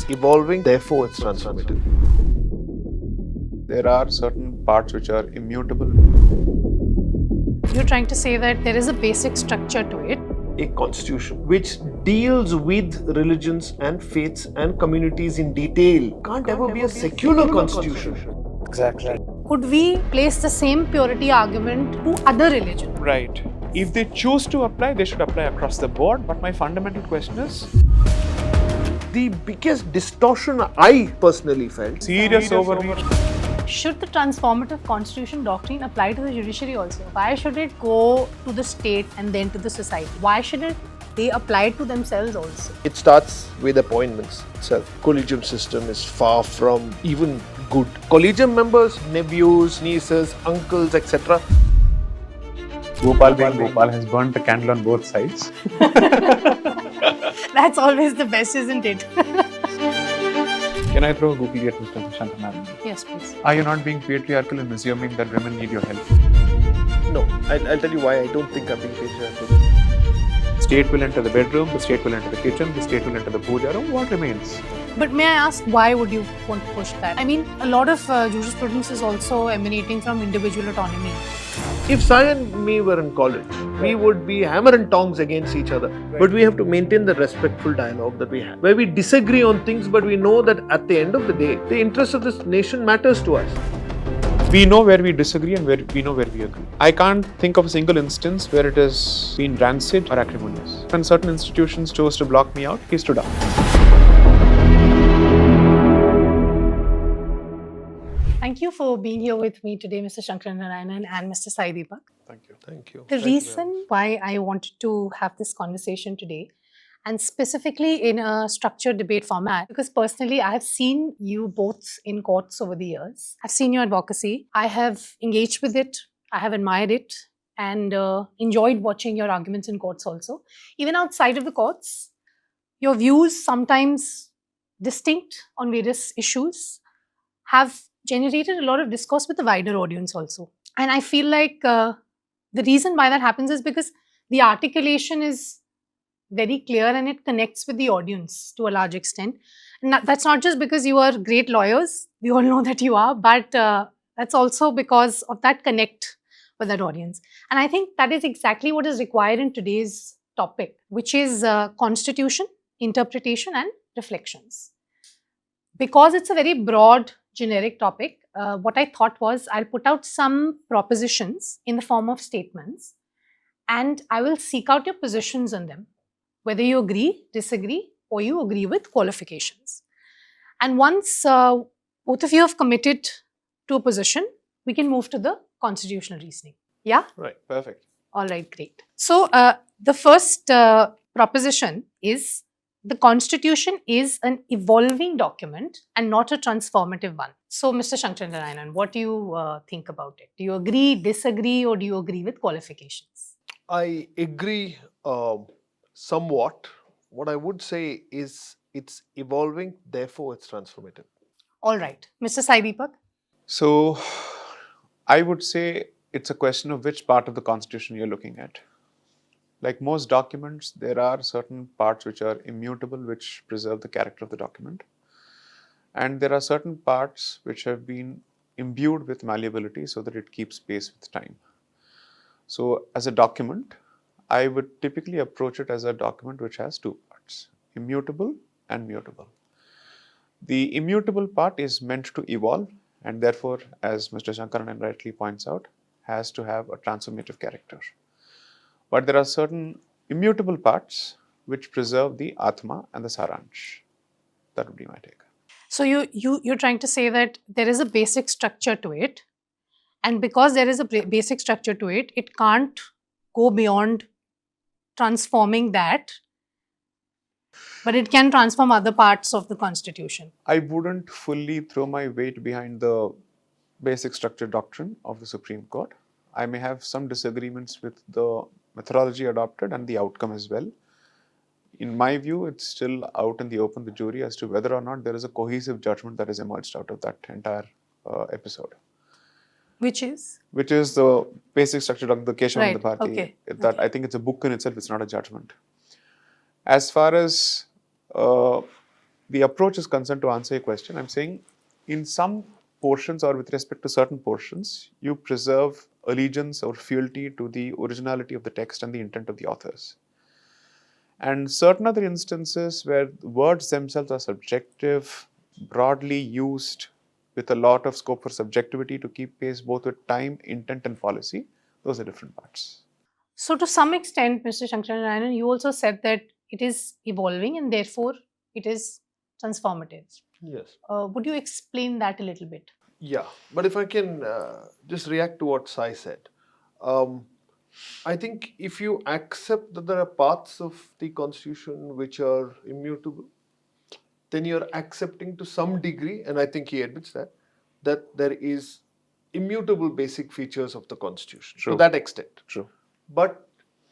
It's evolving, therefore it's transformative. There are certain parts which are immutable. You're trying to say that there is a basic structure to it. A constitution which deals with religions and faiths and communities in detail can't ever be a secular constitution. Exactly. Could we place the same purity argument to other religions? Right. If they choose to apply, they should apply across the board. But my fundamental question is, The biggest distortion I personally felt. serious overreach. Should the transformative constitution doctrine apply to the judiciary also? Why should it go to the state and then to the society? Why shouldn't they apply it to themselves also? It starts with appointments itself. Collegium system is far from even good. Collegium members, nephews, nieces, uncles, etc. Gopal being Gopal has burnt the candle on both sides. That's always the best, isn't it? Can I throw a googly at Mr. Sankaranarayanan? Yes, please. Are you not being patriarchal in assuming that women need your help? No, I'll tell you why I don't think I'm being patriarchal. State will enter the bedroom, the state will enter the kitchen, the state will enter the puja room. What remains? But may I ask, why would you want to push that? I mean, a lot of jurisprudence is also emanating from individual autonomy. If Sai and me were in college, we would be hammer and tongs against each other. But we have to maintain the respectful dialogue that we have, where we disagree on things, but we know that at the end of the day, the interest of this nation matters to us. We know where we disagree and we know where we agree. I can't think of a single instance where it has been rancid or acrimonious. When certain institutions chose to block me out, he stood up. Thank you for being here with me today, Mr. Sankaranarayanan and Mr. Sai Deepak. Thank you. Thank you. The reason why I wanted to have this conversation today, and specifically in a structured debate format, because personally I have seen you both in courts over the years. I've seen your advocacy. I have engaged with it. I have admired it and enjoyed watching your arguments in courts also. Even outside of the courts, your views, sometimes distinct on various issues, have generated a lot of discourse with the wider audience also. And I feel like the reason why that happens is because the articulation is very clear and it connects with the audience to a large extent. And that's not just because you are great lawyers, we all know that you are, but that's also because of that connect with that audience. And I think that is exactly what is required in today's topic, which is constitution, interpretation and reflections. Because it's a very broad, generic topic, what I thought was I'll put out some propositions in the form of statements and I will seek out your positions on them, whether you agree, disagree, or you agree with qualifications. And once both of you have committed to a position, we can move to the constitutional reasoning. Yeah? Right, perfect. All right, great. So the first proposition is the Constitution is an evolving document and not a transformative one. So, Mr. Sankaranarayanan, what do you think about it? Do you agree, disagree, or do you agree with qualifications? I agree somewhat. What I would say is it's evolving, therefore it's transformative. All right. Mr. Sai Deepak? So, I would say it's a question of which part of the Constitution you're looking at. Like most documents, there are certain parts which are immutable, which preserve the character of the document. And there are certain parts which have been imbued with malleability so that it keeps pace with time. So as a document, I would typically approach it as a document which has two parts, immutable and mutable. The immutable part is meant to evolve and therefore, as Mr. Sankaranarayanan rightly points out, has to have a transformative character. But there are certain immutable parts which preserve the Atma and the Saransh. That would be my take. So you're trying to say that there is a basic structure to it, and because there is a basic structure to it, it can't go beyond transforming that, but it can transform other parts of the Constitution. I wouldn't fully throw my weight behind the basic structure doctrine of the Supreme Court. I may have some disagreements with the methodology adopted and the outcome as well. In my view, it's still out in the open, the jury, as to whether or not there is a cohesive judgment that has emerged out of that entire episode. Which is? Which is the basic structure of the Keshav and the Right, Bharati. okay. That I think it's a book in itself, it's not a judgment. As far as the approach is concerned, to answer your question, I'm saying in some portions or with respect to certain portions, you preserve allegiance or fealty to the originality of the text and the intent of the authors. And certain other instances where words themselves are subjective, broadly used with a lot of scope for subjectivity to keep pace both with time, intent, and policy, those are different parts. So, to some extent, Mr. Sankaranarayanan, you also said that it is evolving and therefore it is transformative. Yes. Would you explain that a little bit? Yeah, but if I can just react to what Sai said, I think if you accept that there are parts of the constitution which are immutable, then you're accepting to some degree, and I think he admits that there is immutable basic features of the constitution True. to that extent. True. But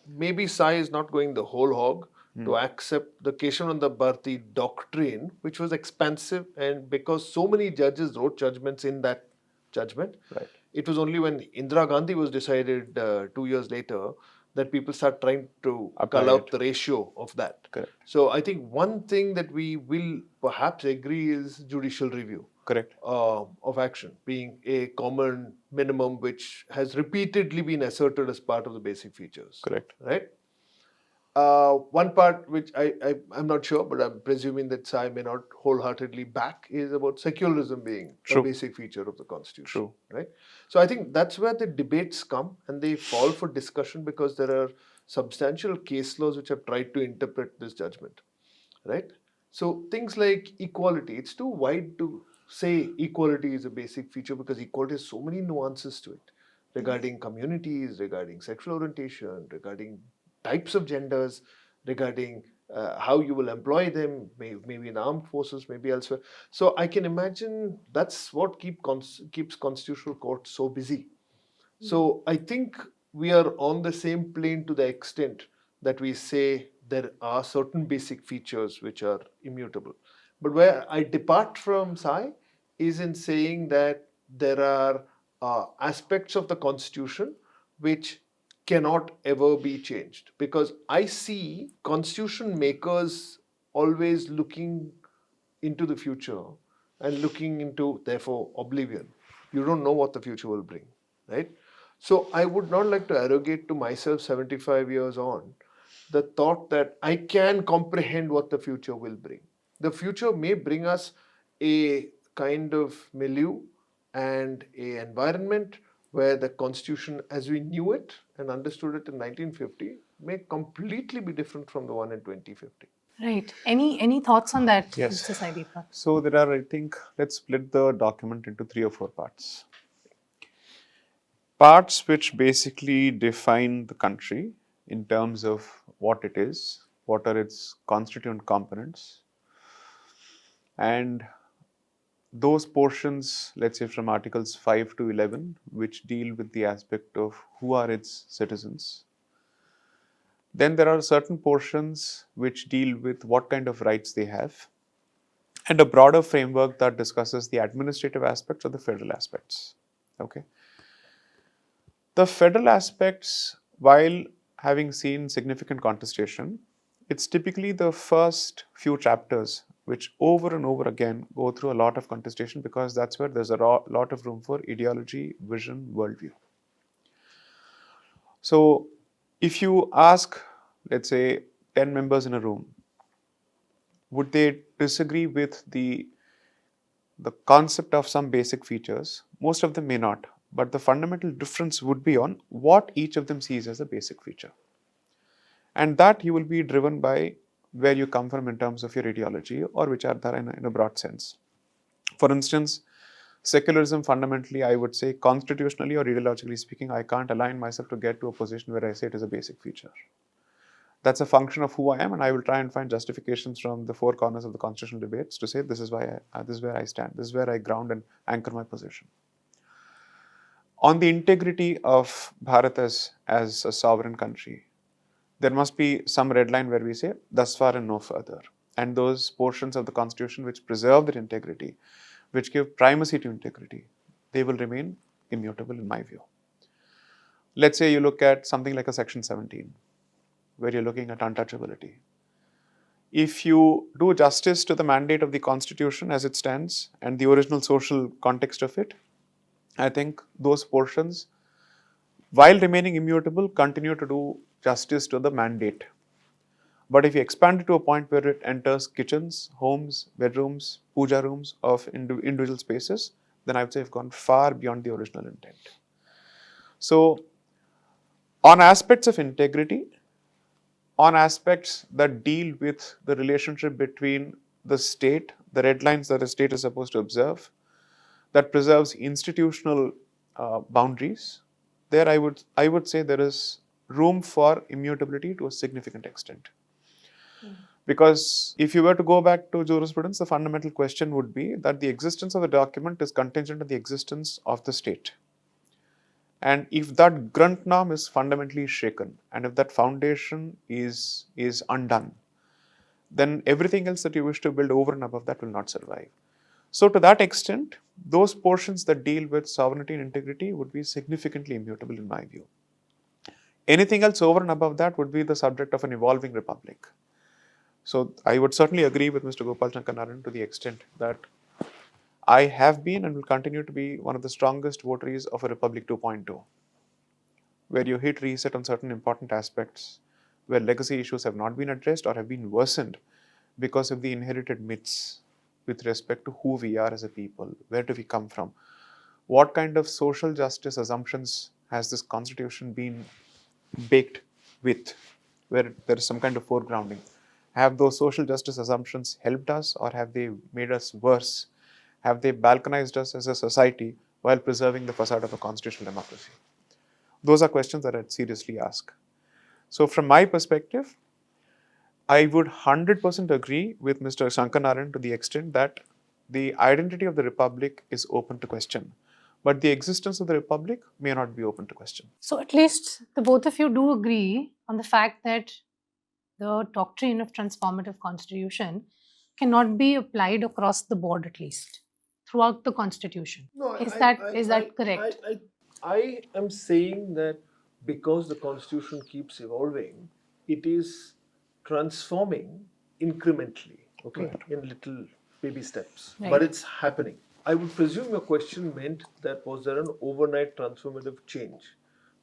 maybe Sai is not going the whole hog to accept the Keshavananda doctrine, which was expansive, and because so many judges wrote judgments in that judgment, Right. it was only when Indira Gandhi was decided 2 years later that people start trying to Apply cull out it. the ratio of that. Correct. So I think one thing that we will perhaps agree is judicial review Correct. of action being a common minimum which has repeatedly been asserted as part of the basic features. Correct. Right? One part which I'm not sure, but I'm presuming that Sai may not wholeheartedly back is about secularism being True. a basic feature of the constitution. True. Right? So I think that's where the debates come and they fall for discussion because there are substantial case laws which have tried to interpret this judgment. Right? So things like equality, it's too wide to say equality is a basic feature because equality has so many nuances to it regarding communities, regarding sexual orientation, regarding types of genders, regarding how you will employ them, maybe in armed forces, maybe elsewhere. So I can imagine that's what keeps constitutional court so busy. So I think we are on the same plane to the extent that we say there are certain basic features which are immutable. But where I depart from Sai is in saying that there are aspects of the constitution which cannot ever be changed because I see constitution makers always looking into the future and looking into therefore oblivion. You don't know what the future will bring, right? So I would not like to arrogate to myself 75 years on the thought that I can comprehend what the future will bring. The future may bring us a kind of milieu and a environment where the constitution as we knew it and understood it in 1950 may completely be different from the one in 2050. Right. Any thoughts on that, Yes. Mr. Sai Deepak? So there are, I think, let's split the document into 3 or 4 parts. Parts which basically define the country in terms of what it is, what are its constituent components, and those portions, let's say from Articles 5 to 11, which deal with the aspect of who are its citizens. Then there are certain portions which deal with what kind of rights they have, and a broader framework that discusses the administrative aspects or the federal aspects. Okay. The federal aspects, while having seen significant contestation, it's typically the first few chapters which over and over again go through a lot of contestation because that's where there's a lot of room for ideology, vision, worldview. So if you ask, let's say, 10 members in a room, would they disagree with the concept of some basic features? Most of them may not, but the fundamental difference would be on what each of them sees as a basic feature. And that you will be driven by where you come from in terms of your ideology or vichardhara in a broad sense. For instance, secularism fundamentally, I would say constitutionally or ideologically speaking, I can't align myself to get to a position where I say it is a basic feature. That's a function of who I am, and I will try and find justifications from the 4 corners of the constitutional debates to say this is why this is where I stand, this is where I ground and anchor my position. On the integrity of Bharat as a sovereign country, there must be some red line where we say thus far and no further. And those portions of the constitution which preserve that integrity, which give primacy to integrity, they will remain immutable in my view. Let's say you look at something like a section 17, where you're looking at untouchability. If you do justice to the mandate of the Constitution as it stands and the original social context of it, I think those portions, while remaining immutable, continue to do justice to the mandate. But if you expand it to a point where it enters kitchens, homes, bedrooms, puja rooms of individual spaces, then I would say you've gone far beyond the original intent. So, on aspects of integrity, on aspects that deal with the relationship between the state, the red lines that the state is supposed to observe, that preserves institutional boundaries, there I would say there is room for immutability to a significant extent. Because if you were to go back to jurisprudence, the fundamental question would be that the existence of the document is contingent on the existence of the state. And if that grunt norm is fundamentally shaken, and if that foundation is undone, then everything else that you wish to build over and above that will not survive. So to that extent, those portions that deal with sovereignty and integrity would be significantly immutable in my view. Anything else over and above that would be the subject of an evolving republic. So I would certainly agree with Mr. Gopal Sankaranarayanan to the extent that I have been and will continue to be one of the strongest votaries of a Republic 2.2, where you hit reset on certain important aspects, where legacy issues have not been addressed or have been worsened because of the inherited myths with respect to who we are as a people, where do we come from, what kind of social justice assumptions has this constitution been baked with, where there is some kind of foregrounding. Have those social justice assumptions helped us or have they made us worse? Have they balkanized us as a society while preserving the facade of a constitutional democracy? Those are questions that I'd seriously ask. So from my perspective, I would 100% agree with Mr. Sankaranarayanan to the extent that the identity of the republic is open to question, but the existence of the republic may not be open to question. So at least the both of you do agree on the fact that the doctrine of transformative constitution cannot be applied across the board, at least throughout the constitution. No, Is that correct? I am saying that because the constitution keeps evolving, it is transforming incrementally, okay, in little baby steps. Right. But it's happening. I would presume your question meant that was there an overnight transformative change?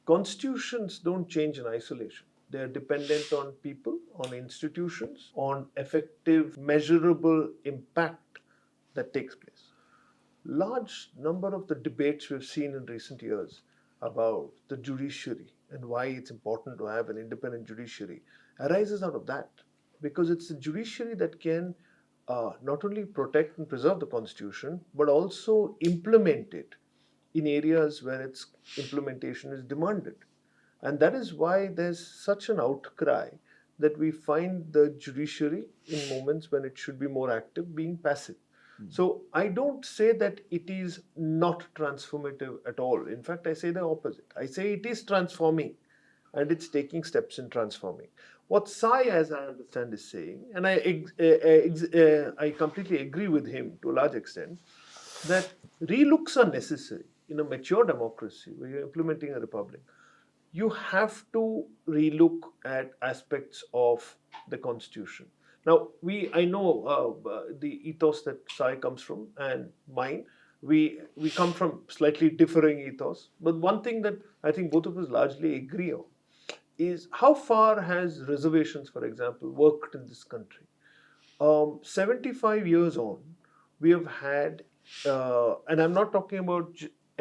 Constitutions don't change in isolation. They are dependent on people, on institutions, on effective, measurable impact that takes place. Large number of the debates we've seen in recent years about the judiciary and why it's important to have an independent judiciary arises out of that, because it's the judiciary that can not only protect and preserve the constitution but also implement it in areas where its implementation is demanded. And that is why there's such an outcry that we find the judiciary in moments when it should be more active being passive. So I don't say that it is not transformative at all. In fact, I say the opposite. I say it is transforming and it's taking steps in transforming. What Sai, as I understand, is saying, and I completely agree with him to a large extent, that relooks are necessary. In a mature democracy where you're implementing a republic, you have to relook at aspects of the constitution. Now, I know the ethos that Sai comes from and mine. We come from slightly differing ethos, but one thing that I think both of us largely agree on is how far has reservations, for example, worked in this country. 75 years on, we have had, and I'm not talking about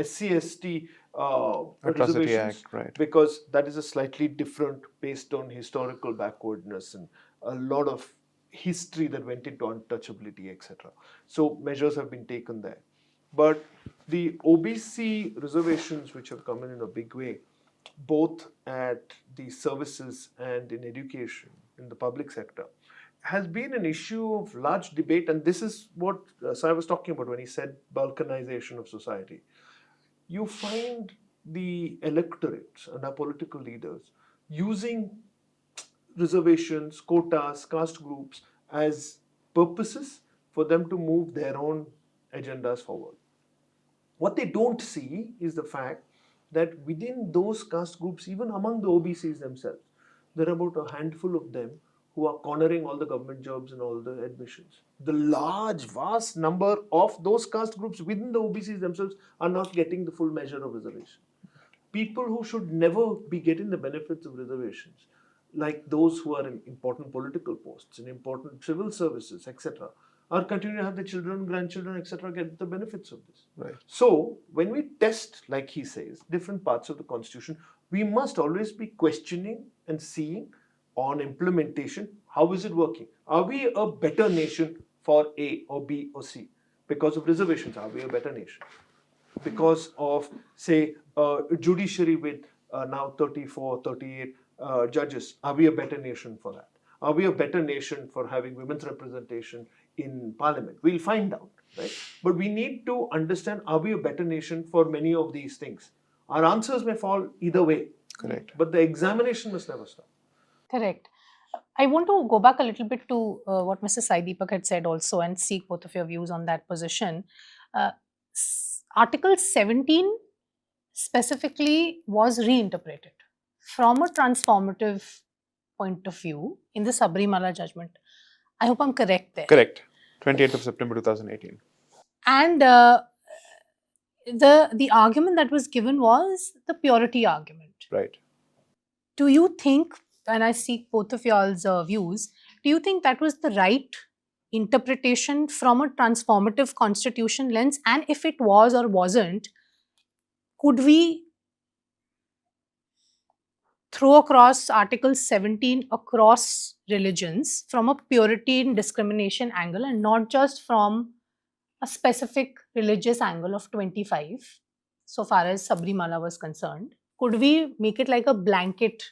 SC/ST Atrocity reservations, Act, right. because that is a slightly different based on historical backwardness and a lot of history that went into untouchability, etc. So measures have been taken there. But the OBC reservations, which have come in a big way, both at the services and in education, in the public sector, has been an issue of large debate. And this is what Sai was talking about when he said balkanization of society. You find the electorates and our political leaders using reservations, quotas, caste groups as purposes for them to move their own agendas forward. What they don't see is the fact that within those caste groups, even among the OBCs themselves, there are about a handful of them who are cornering all the government jobs and all the admissions. The large, vast number of those caste groups within the OBCs themselves are not getting the full measure of reservation. People who should never be getting the benefits of reservations, like those who are in important political posts, in important civil services, etc., are continuing to have their children, grandchildren, etc., get the benefits of this. Right. So, when we test, like he says, different parts of the Constitution, we must always be questioning and seeing on implementation, how is it working? Are we a better nation for A or B or C? Because of reservations, are we a better nation? Because of, say, judiciary with now 34, 38 judges, are we a better nation for that? Are we a better nation for having women's representation in parliament? We'll find out, right? But we need to understand, are we a better nation for many of these things? Our answers may fall either way. Correct. But the examination must never stop. Correct. I want to go back a little bit to what Mr. Sai Deepak had said also and seek both of your views on that position. Article 17 specifically was reinterpreted from a transformative point of view in the Sabarimala judgment. I hope I'm correct there. Correct. 28th of September 2018. And the argument that was given was the purity argument. Right. Do you think, and I seek both of y'all's views, do you think that was the right interpretation from a transformative constitution lens? And if it was or wasn't, could we throw across Article 17 across religions from a purity and discrimination angle and not just from a specific religious angle of 25, so far as Sabarimala was concerned? Could we make it like a blanket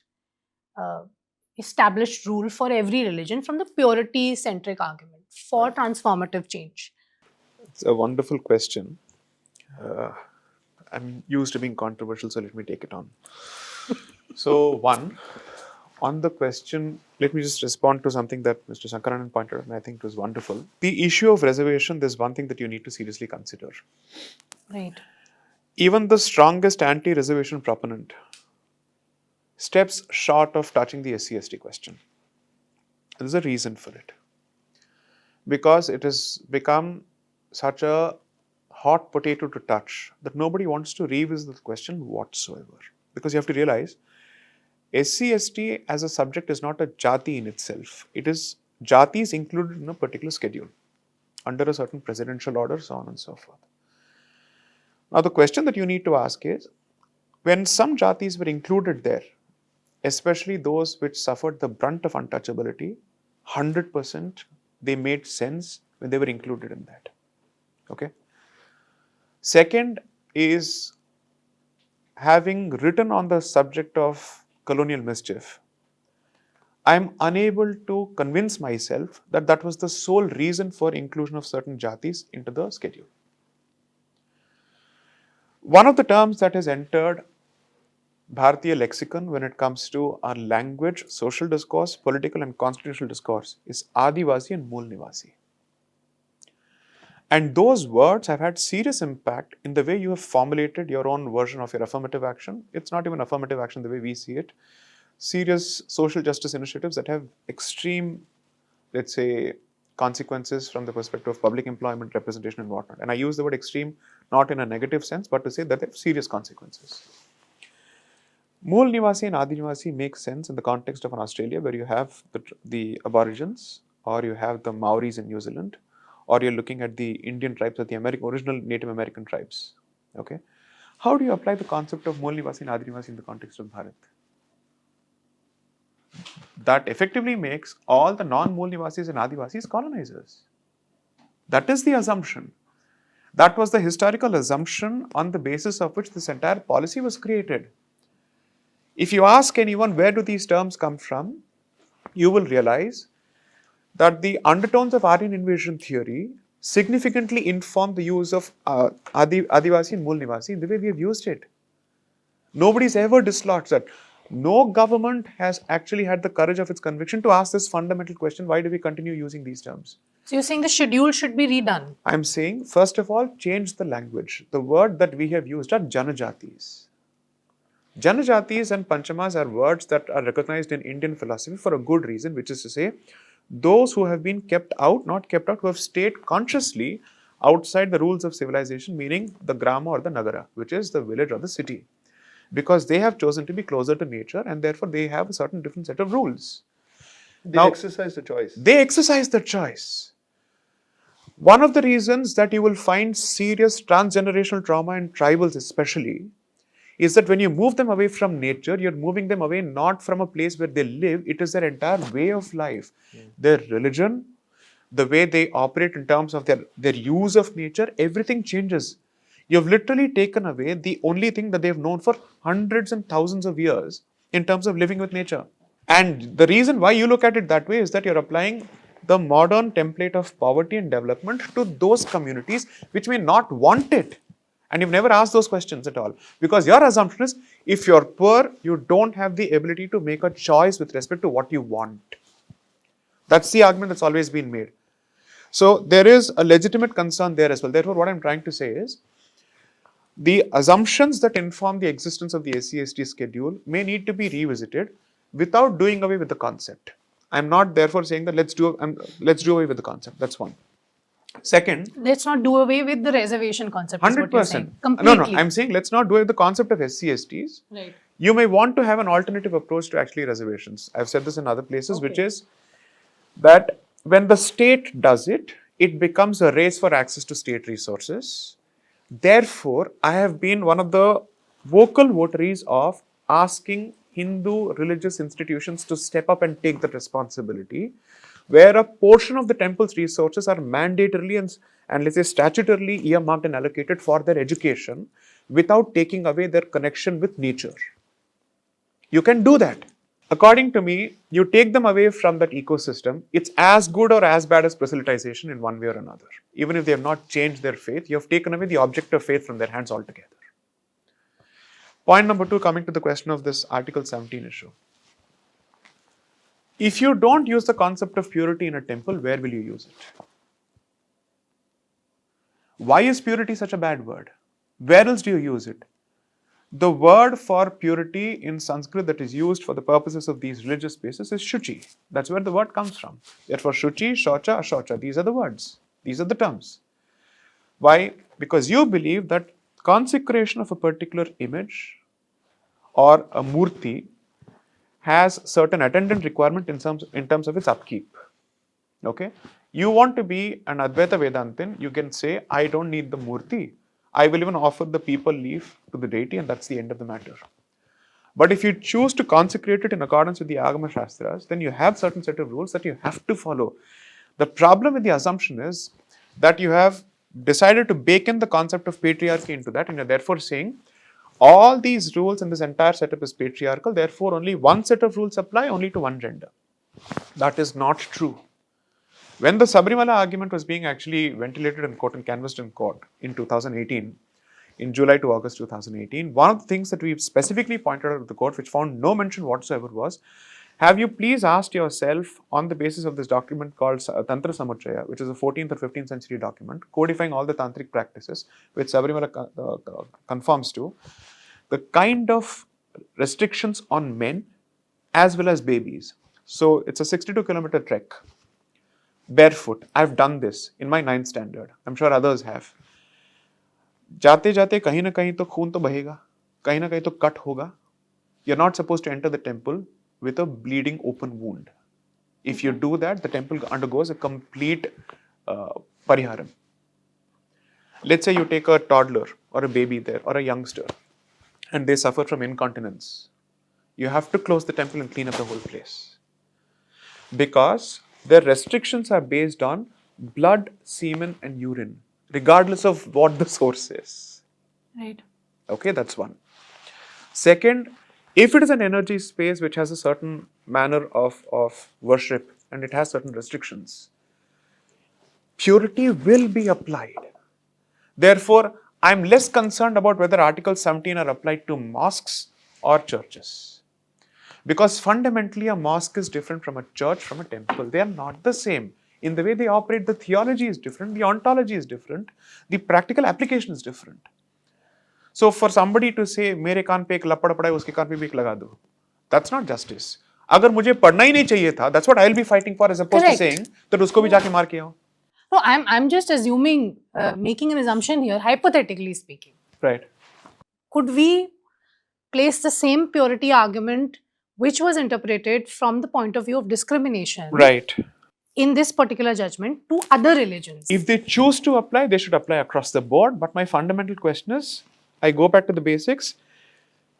established rule for every religion from the purity-centric argument for transformative change? It's a wonderful question. I'm used to being controversial, so let me take it on. So, one, on the question, let me just respond to something that Mr. Sankaranarayanan pointed out, and I think it was wonderful. The issue of reservation, there's one thing that you need to seriously consider. Right. Even the strongest anti-reservation proponent steps short of touching the SC/ST question. There's a reason for it. Because it has become such a hot potato to touch that nobody wants to revisit the question whatsoever. Because you have to realize, SC/ST as a subject is not a jati in itself. It is jatis included in a particular schedule under a certain presidential order, so on and so forth. Now, the question that you need to ask is, when some jatis were included there, especially those which suffered the brunt of untouchability, 100% they made sense when they were included in that. Okay. Second is, having written on the subject of colonial mischief, I am unable to convince myself that that was the sole reason for inclusion of certain jatis into the schedule. One of the terms that has entered Bharatiya lexicon when it comes to our language, social discourse, political and constitutional discourse is Adivasi and Mool Nivasi. And those words have had serious impact in the way you have formulated your own version of your affirmative action. It's not even affirmative action the way we see it. Serious social justice initiatives that have extreme, let's say, consequences from the perspective of public employment, representation and whatnot. And I use the word extreme not in a negative sense, but to say that they have serious consequences. Mool Nivasi and Adi Nivasi make sense in the context of an Australia where you have the Aborigines, or you have the Maoris in New Zealand, or you're looking at the Indian tribes or the original Native American tribes. Okay, how do you apply the concept of Mool Nivasi and Adi Nivasi in the context of Bharat? That effectively makes all the non-Mool Nivasis and Adivasis colonizers. That is the assumption. That was the historical assumption on the basis of which this entire policy was created. If you ask anyone where do these terms come from, you will realize that the undertones of Aryan invasion theory significantly inform the use of Adivasi and Mool Nivasi in the way we have used it. Nobody's ever dislodged that. No government has actually had the courage of its conviction to ask this fundamental question, why do we continue using these terms? So you're saying the schedule should be redone? I'm saying, first of all, change the language. The word that we have used are Janajatis. Janajatis and Panchamas are words that are recognized in Indian philosophy for a good reason, which is to say, those who have been kept out, not kept out, who have stayed consciously outside the rules of civilization, meaning the grama or the nagara, which is the village or the city. Because they have chosen to be closer to nature and therefore they have a certain different set of rules. They Now, exercise the choice. They exercise the choice. One of the reasons that you will find serious transgenerational trauma in tribals especially is that when you move them away from nature, you're moving them away not from a place where they live, it is their entire way of life. Their religion, the way they operate in terms of their use of nature, everything changes. You've literally taken away the only thing that they've known for hundreds and thousands of years in terms of living with nature. And the reason why you look at it that way is that you're applying the modern template of poverty and development to those communities which may not want it. And you've never asked those questions at all. Because your assumption is, if you're poor, you don't have the ability to make a choice with respect to what you want. That's the argument that's always been made. So there is a legitimate concern there as well. Therefore, what I'm trying to say is, the assumptions that inform the existence of the SC/ST schedule may need to be revisited without doing away with the concept. I'm not therefore saying that let's do away with the concept. That's one. Second, Let's not do away with the reservation concept. Is what you're 100%. saying. Completely. No, I'm saying let's not do away with the concept of SC/STs. Right. You may want to have an alternative approach to actually reservations. I've said this in other places, which is that when the state does it, it becomes a race for access to state resources. Therefore, I have been one of the vocal votaries of asking Hindu religious institutions to step up and take that responsibility, where a portion of the temple's resources are mandatorily and let's say statutorily earmarked and allocated for their education without taking away their connection with nature. You can do that. According to me, you take them away from that ecosystem, it's as good or as bad as proselytization in one way or another. Even if they have not changed their faith, you have taken away the object of faith from their hands altogether. Point number 2, coming to the question of this Article 17 issue. If you don't use the concept of purity in a temple, where will you use it? Why is purity such a bad word? Where else do you use it? The word for purity in Sanskrit that is used for the purposes of these religious spaces is shuchi. That's where the word comes from. Therefore, shuchi, shocha, ashocha, these are the words. These are the terms. Why? Because you believe that consecration of a particular image or a murti has certain attendant requirement in terms of its upkeep. Okay? You want to be an Advaita Vedantin, you can say, I don't need the murti. I will even offer the people leaf to the deity and that's the end of the matter. But if you choose to consecrate it in accordance with the Agama Shastras, then you have certain set of rules that you have to follow. The problem with the assumption is that you have decided to bake in the concept of patriarchy into that and you're therefore saying, all these rules and this entire setup is patriarchal, therefore only one set of rules apply only to one gender. That is not true. When the Sabarimala argument was being actually ventilated in court and canvassed in court in 2018, in July to August 2018, one of the things that we specifically pointed out at the court, which found no mention whatsoever, was, have you please asked yourself on the basis of this document called Tantra Samuchaya, which is a 14th or 15th century document, codifying all the tantric practices, which Sabarimala conforms to, the kind of restrictions on men as well as babies. So it's a 62-kilometer trek. Barefoot. I've done this in my 9th standard. I'm sure others have. जाते जाते कहीं ना कहीं तो खून तो बहेगा, कहीं ना कहीं तो cut होगा. You're not supposed to enter the temple with a bleeding open wound. If you do that, the temple undergoes a complete pariharam. Let's say you take a toddler or a baby there or a youngster and they suffer from incontinence. You have to close the temple and clean up the whole place. Because their restrictions are based on blood, semen and urine, regardless of what the source is. Right. Okay, that's one. Second, if it is an energy space which has a certain manner of worship and it has certain restrictions, purity will be applied. Therefore, I'm less concerned about whether Article 17 are applied to mosques or churches. Because fundamentally, a mosque is different from a church, from a temple. They are not the same. In the way they operate, the theology is different, the ontology is different, the practical application is different. So for somebody to say मेरे कान पे एक लपड़ पड़ा है उसके कान पे भी एक लगा दो, that's not justice. अगर मुझे पढ़ना ही नहीं चाहिए था, that's what I'll be fighting for, as opposed to saying that उसको भी जाके मार के आओ. No, I'm just assuming, making an assumption here, hypothetically speaking. Right. Could we place the same purity argument which was interpreted from the point of view of discrimination Right. in this particular judgment to other religions? If they choose to apply, they should apply across the board. But my fundamental question is, I go back to the basics.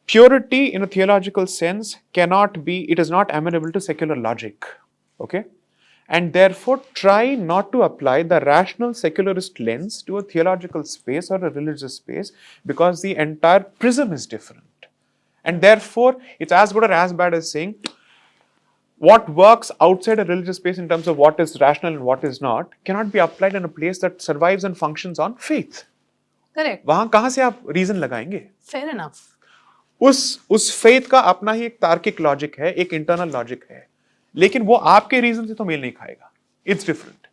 Purity in a theological sense cannot be, it is not amenable to secular logic. Okay? And therefore, try not to apply the rational secularist lens to a theological space or a religious space, because the entire prism is different. And therefore, it's as good or as bad as saying what works outside a religious space in terms of what is rational and what is not cannot be applied in a place that survives and functions on faith. Correct. वहां कहां से आप reason लगाएंगे? Fair enough. उस faith का अपना ही एक तार्किक लॉजिक है, एक इंटरनल लॉजिक है, लेकिन वो आपके रीजन से तो मेल नहीं खाएगा. It's different.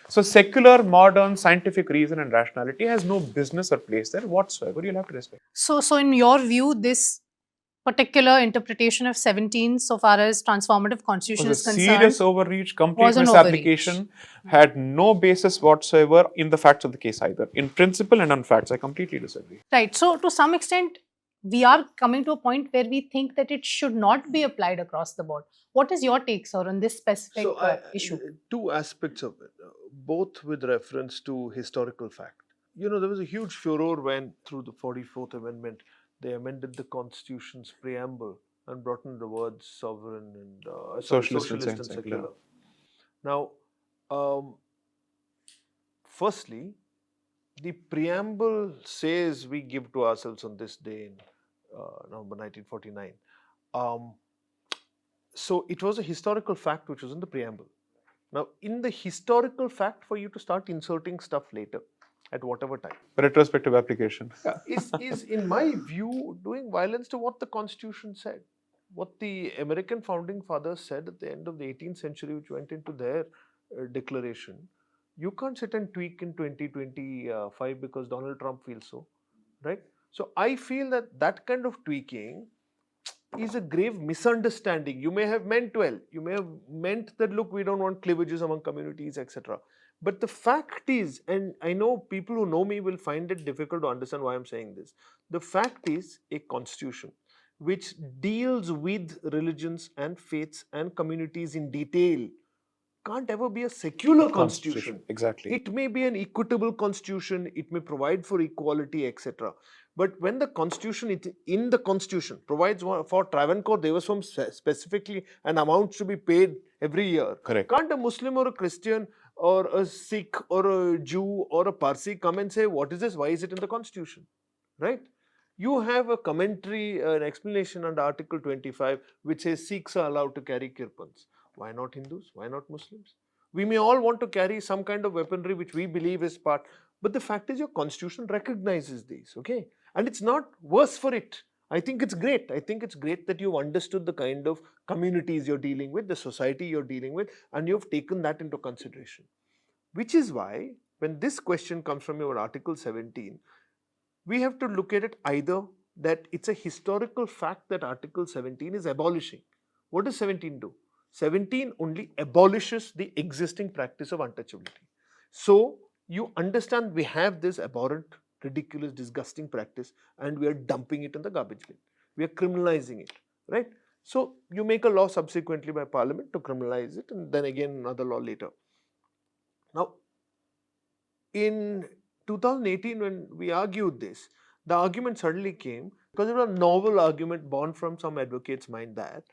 So secular, modern, scientific reason and rationality has no business or place there whatsoever. You'll have to respect. So in your view, this particular interpretation of 17 so far as transformative constitution It was is a concerned serious overreach, complete was an misapplication, had no basis whatsoever in the facts of the case either. In principle and on facts, I completely disagree. Right. So to some extent, we are coming to a point where we think that it should not be applied across the board. What is your take, sir, on this specific issue? Two aspects of it, both with reference to historical fact. You know, there was a huge furor when, through the 44th Amendment, they amended the Constitution's preamble and brought in the words sovereign and Socialist and and secular. secular. Now, firstly, the preamble says we give to ourselves on this day in November 1949. So it was a historical fact which was in the preamble. Now, in the historical fact, for you to start inserting stuff later, at whatever time, Retrospective application. is in my view doing violence to what the Constitution said, what the American founding fathers said at the end of the 18th century, which went into their declaration. You can't sit and tweak in 2025 because Donald Trump feels so, right? So I feel that that kind of tweaking is a grave misunderstanding. You may have meant well. You may have meant that, look, we don't want cleavages among communities, etc. But the fact is, and I know people who know me will find it difficult to understand why I'm saying this. The fact is, a constitution which deals with religions and faiths and communities in detail can't ever be a secular constitution. Exactly. It may be an equitable constitution, it may provide for equality, etc. But when the constitution, in the constitution, provides for Travancore Devaswam specifically an amount to be paid every year, Correct. Can't a Muslim or a Christian or a Sikh or a Jew or a Parsi come and say, what is this? Why is it in the constitution? Right? You have a commentary, an explanation under Article 25, which says Sikhs are allowed to carry kirpans. Why not Hindus? Why not Muslims? We may all want to carry some kind of weaponry which we believe is part, but the fact is your constitution recognizes these, okay? And it's not worse for it. I think it's great. I think it's great that you've understood the kind of communities you're dealing with, the society you're dealing with, and you've taken that into consideration. Which is why, when this question comes from your Article 17, we have to look at it either that it's a historical fact that Article 17 is abolishing. What does 17 do? 17 only abolishes the existing practice of untouchability. So, you understand we have this abhorrent, ridiculous, disgusting practice and we are dumping it in the garbage bin. We are criminalizing it, right? So, you make a law subsequently by Parliament to criminalize it and then again another law later. Now, in 2018 when we argued this, the argument suddenly came because it was a novel argument born from some advocate's mind that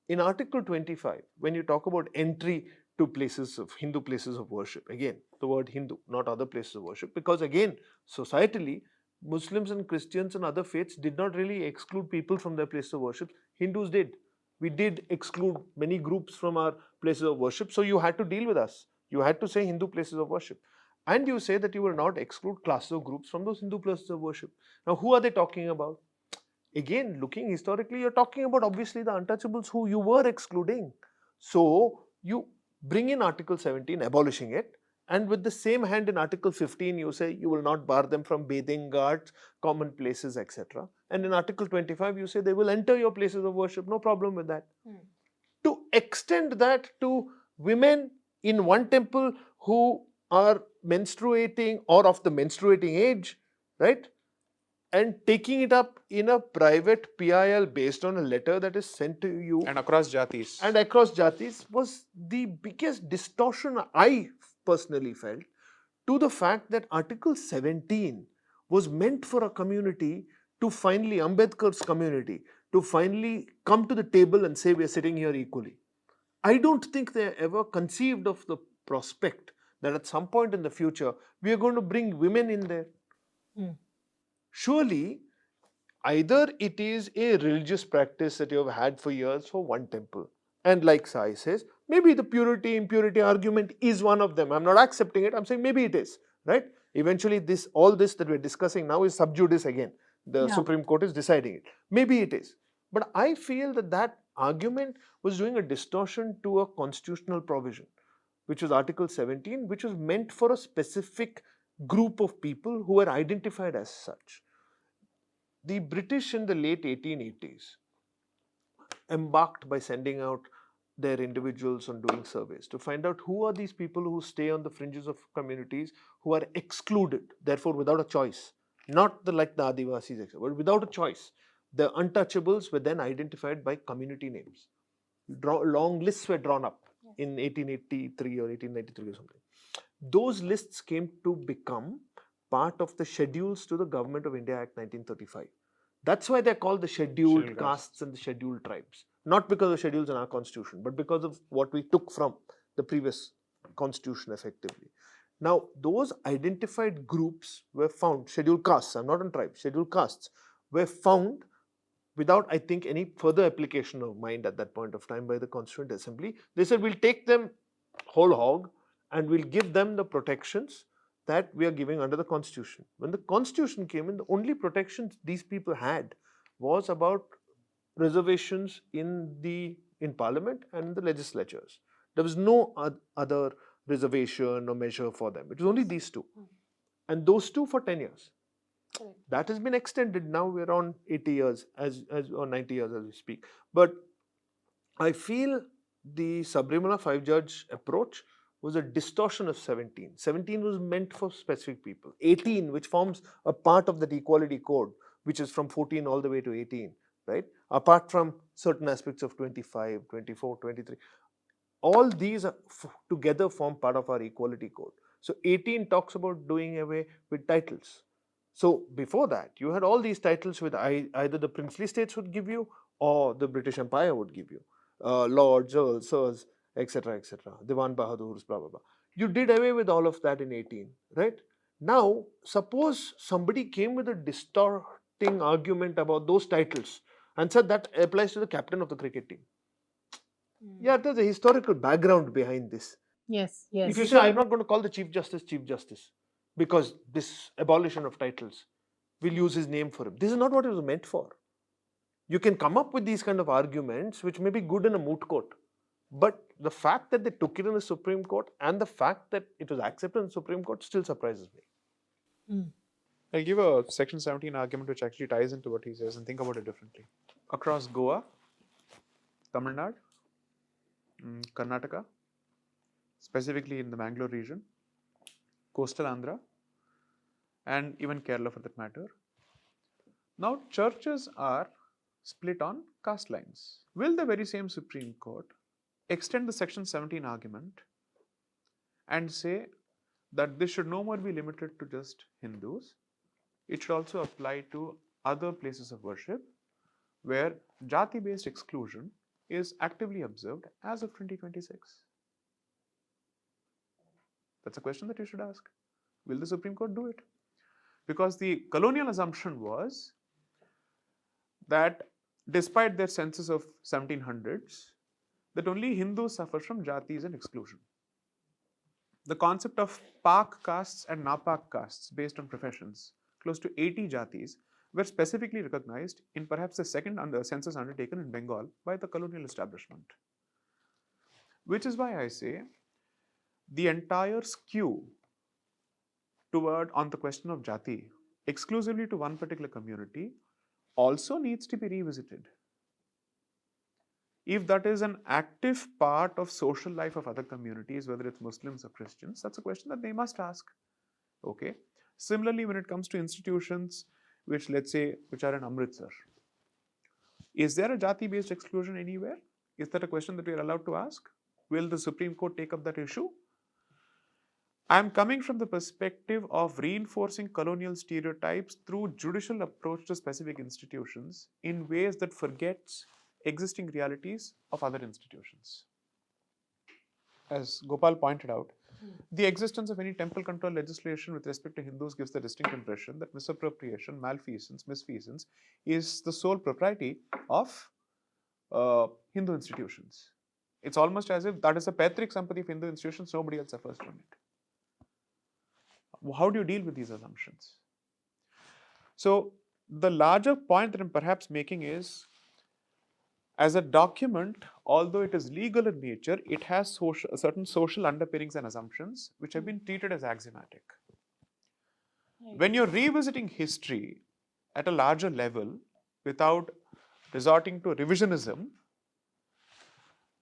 in Article 25, when you talk about entry to places of Hindu places of worship, again, the word Hindu, not other places of worship, because again, societally, Muslims and Christians and other faiths did not really exclude people from their places of worship. Hindus did. We did exclude many groups from our places of worship, so you had to deal with us. You had to say Hindu places of worship. And you say that you will not exclude classes of groups from those Hindu places of worship. Now, who are they talking about? Again, looking historically, you're talking about obviously the untouchables who you were excluding. So, you bring in Article 17, abolishing it, And with the same hand in Article 15, you say you will not bar them from bathing ghats, common places, etc. And in Article 25, you say they will enter your places of worship. No problem with that. To extend that to women in one temple who are menstruating or of the menstruating age, right? And taking it up in a private PIL based on a letter that is sent to you And across jatis. and across jatis was the biggest distortion I personally felt to the fact that Article 17 was meant for a community to finally, Ambedkar's community, to finally come to the table and say we are sitting here equally. I don't think they ever conceived of the prospect that at some point in the future we are going to bring women in there. Surely, either it is a religious practice that you have had for years for one temple, and like Sai says, maybe the purity impurity argument is one of them. I'm not accepting it, I'm saying maybe it is, right? Eventually all this that we're discussing now is sub judice again. The Supreme Court is deciding it. Maybe it is. But I feel that that argument was doing a distortion to a constitutional provision, which was Article 17, which was meant for a specific group of people who were identified as such. The British in the late 1880s embarked by sending out their individuals on doing surveys to find out who are these people who stay on the fringes of communities, who are excluded, therefore without a choice, not like the Adivasis, but without a choice. The untouchables were then identified by community names. Long lists were drawn up in 1883 or 1893 or something. Those lists came to become part of the schedules to the Government of India Act 1935. That's why they're called the scheduled castes and the scheduled tribes. Not because of schedules in our constitution, but because of what we took from the previous constitution effectively. Now, those identified groups were found, scheduled castes, I'm not on tribes, scheduled castes, were found without, I think, any further application of mind at that point of time by the Constituent Assembly. They said, we'll take them whole hog and we'll give them the protections that we are giving under the Constitution. When the Constitution came in, the only protections these people had was about reservations in Parliament and the legislatures. There was no other reservation or measure for them. It was only these two. And those two for 10 years. That has been extended. Now we're on 80 years or 90 years as we speak. But I feel the Sabarimala 5-judge approach was a distortion of 17. 17 was meant for specific people. 18, which forms a part of that equality code, which is from 14 all the way to 18, right? Apart from certain aspects of 25, 24, 23. All these are together form part of our equality code. So 18 talks about doing away with titles. So before that, you had all these titles with either the princely states would give you or the British Empire would give you. Lords, earls, sirs, etc., etc. Diwan Bahadurs, blah, blah, blah. You did away with all of that in 18, right? Now, suppose somebody came with a distorting argument about those titles and said that applies to the captain of the cricket team. Yeah, there's a historical background behind this. Yes. If you say, I'm not going to call the Chief Justice, because this abolition of titles will use his name for him. This is not what it was meant for. You can come up with these kind of arguments which may be good in a moot court. But the fact that they took it in the Supreme Court and the fact that it was accepted in the Supreme Court still surprises me. I'll give a Section 17 argument which actually ties into what he says and think about it differently. Across Goa, Tamil Nadu, Karnataka, specifically in the Mangalore region, coastal Andhra, and even Kerala for that matter. Now, churches are split on caste lines. Will the very same Supreme Court extend the Section 17 argument and say that this should no more be limited to just Hindus? It should also apply to other places of worship where jati-based exclusion is actively observed as of 2026. That's a question that you should ask. Will the Supreme Court do it? Because the colonial assumption was that despite their census of 1700s, that only Hindus suffer from jatis and exclusion. The concept of Pak castes and Napak castes based on professions, close to 80 jatis, were specifically recognized in perhaps the second census undertaken in Bengal by the colonial establishment. Which is why I say the entire skew toward on the question of jati exclusively to one particular community also needs to be revisited. If that is an active part of social life of other communities, whether it's Muslims or Christians, that's a question that they must ask. Okay. Similarly, when it comes to institutions which, let's say, which are in Amritsar, is there a jati-based exclusion anywhere? Is that a question that we are allowed to ask? Will the Supreme Court take up that issue? I'm coming from the perspective of reinforcing colonial stereotypes through judicial approach to specific institutions in ways that forgets existing realities of other institutions. As Gopal pointed out, the existence of any temple control legislation with respect to Hindus gives the distinct impression that misappropriation, malfeasance, misfeasance is the sole propriety of Hindu institutions. It's almost as if that is a Patrick Sampati of Hindu institutions, nobody else suffers from it. How do you deal with these assumptions? So, the larger point that I'm perhaps making is, as a document, although it is legal in nature, it has certain social underpinnings and assumptions which have been treated as axiomatic. When you're revisiting history at a larger level without resorting to revisionism,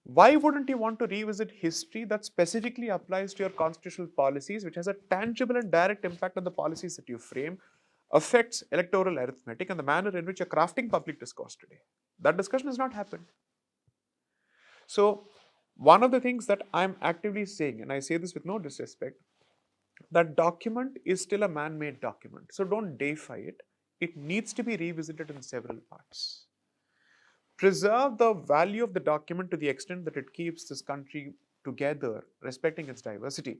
why wouldn't you want to revisit history that specifically applies to your constitutional policies, which has a tangible and direct impact on the policies that you frame, affects electoral arithmetic and the manner in which you're crafting public discourse today? That discussion has not happened. So, one of the things that I'm actively saying, and I say this with no disrespect, that document is still a man-made document. So, don't deify it. It needs to be revisited in several parts. Preserve the value of the document to the extent that it keeps this country together, respecting its diversity.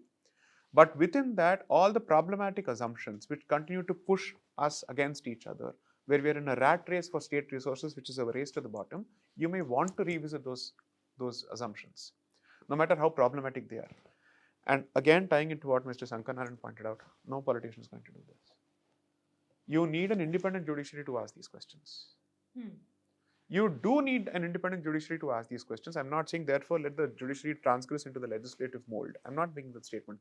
But within that, all the problematic assumptions which continue to push us against each other, where we are in a rat race for state resources, which is a race to the bottom, you may want to revisit those assumptions, no matter how problematic they are. And again, tying into what Mr. Sankaranarayanan pointed out, no politician is going to do this. You need an independent judiciary to ask these questions. You do need an independent judiciary to ask these questions. I'm not saying, therefore, let the judiciary transgress into the legislative mold. I'm not making that statement.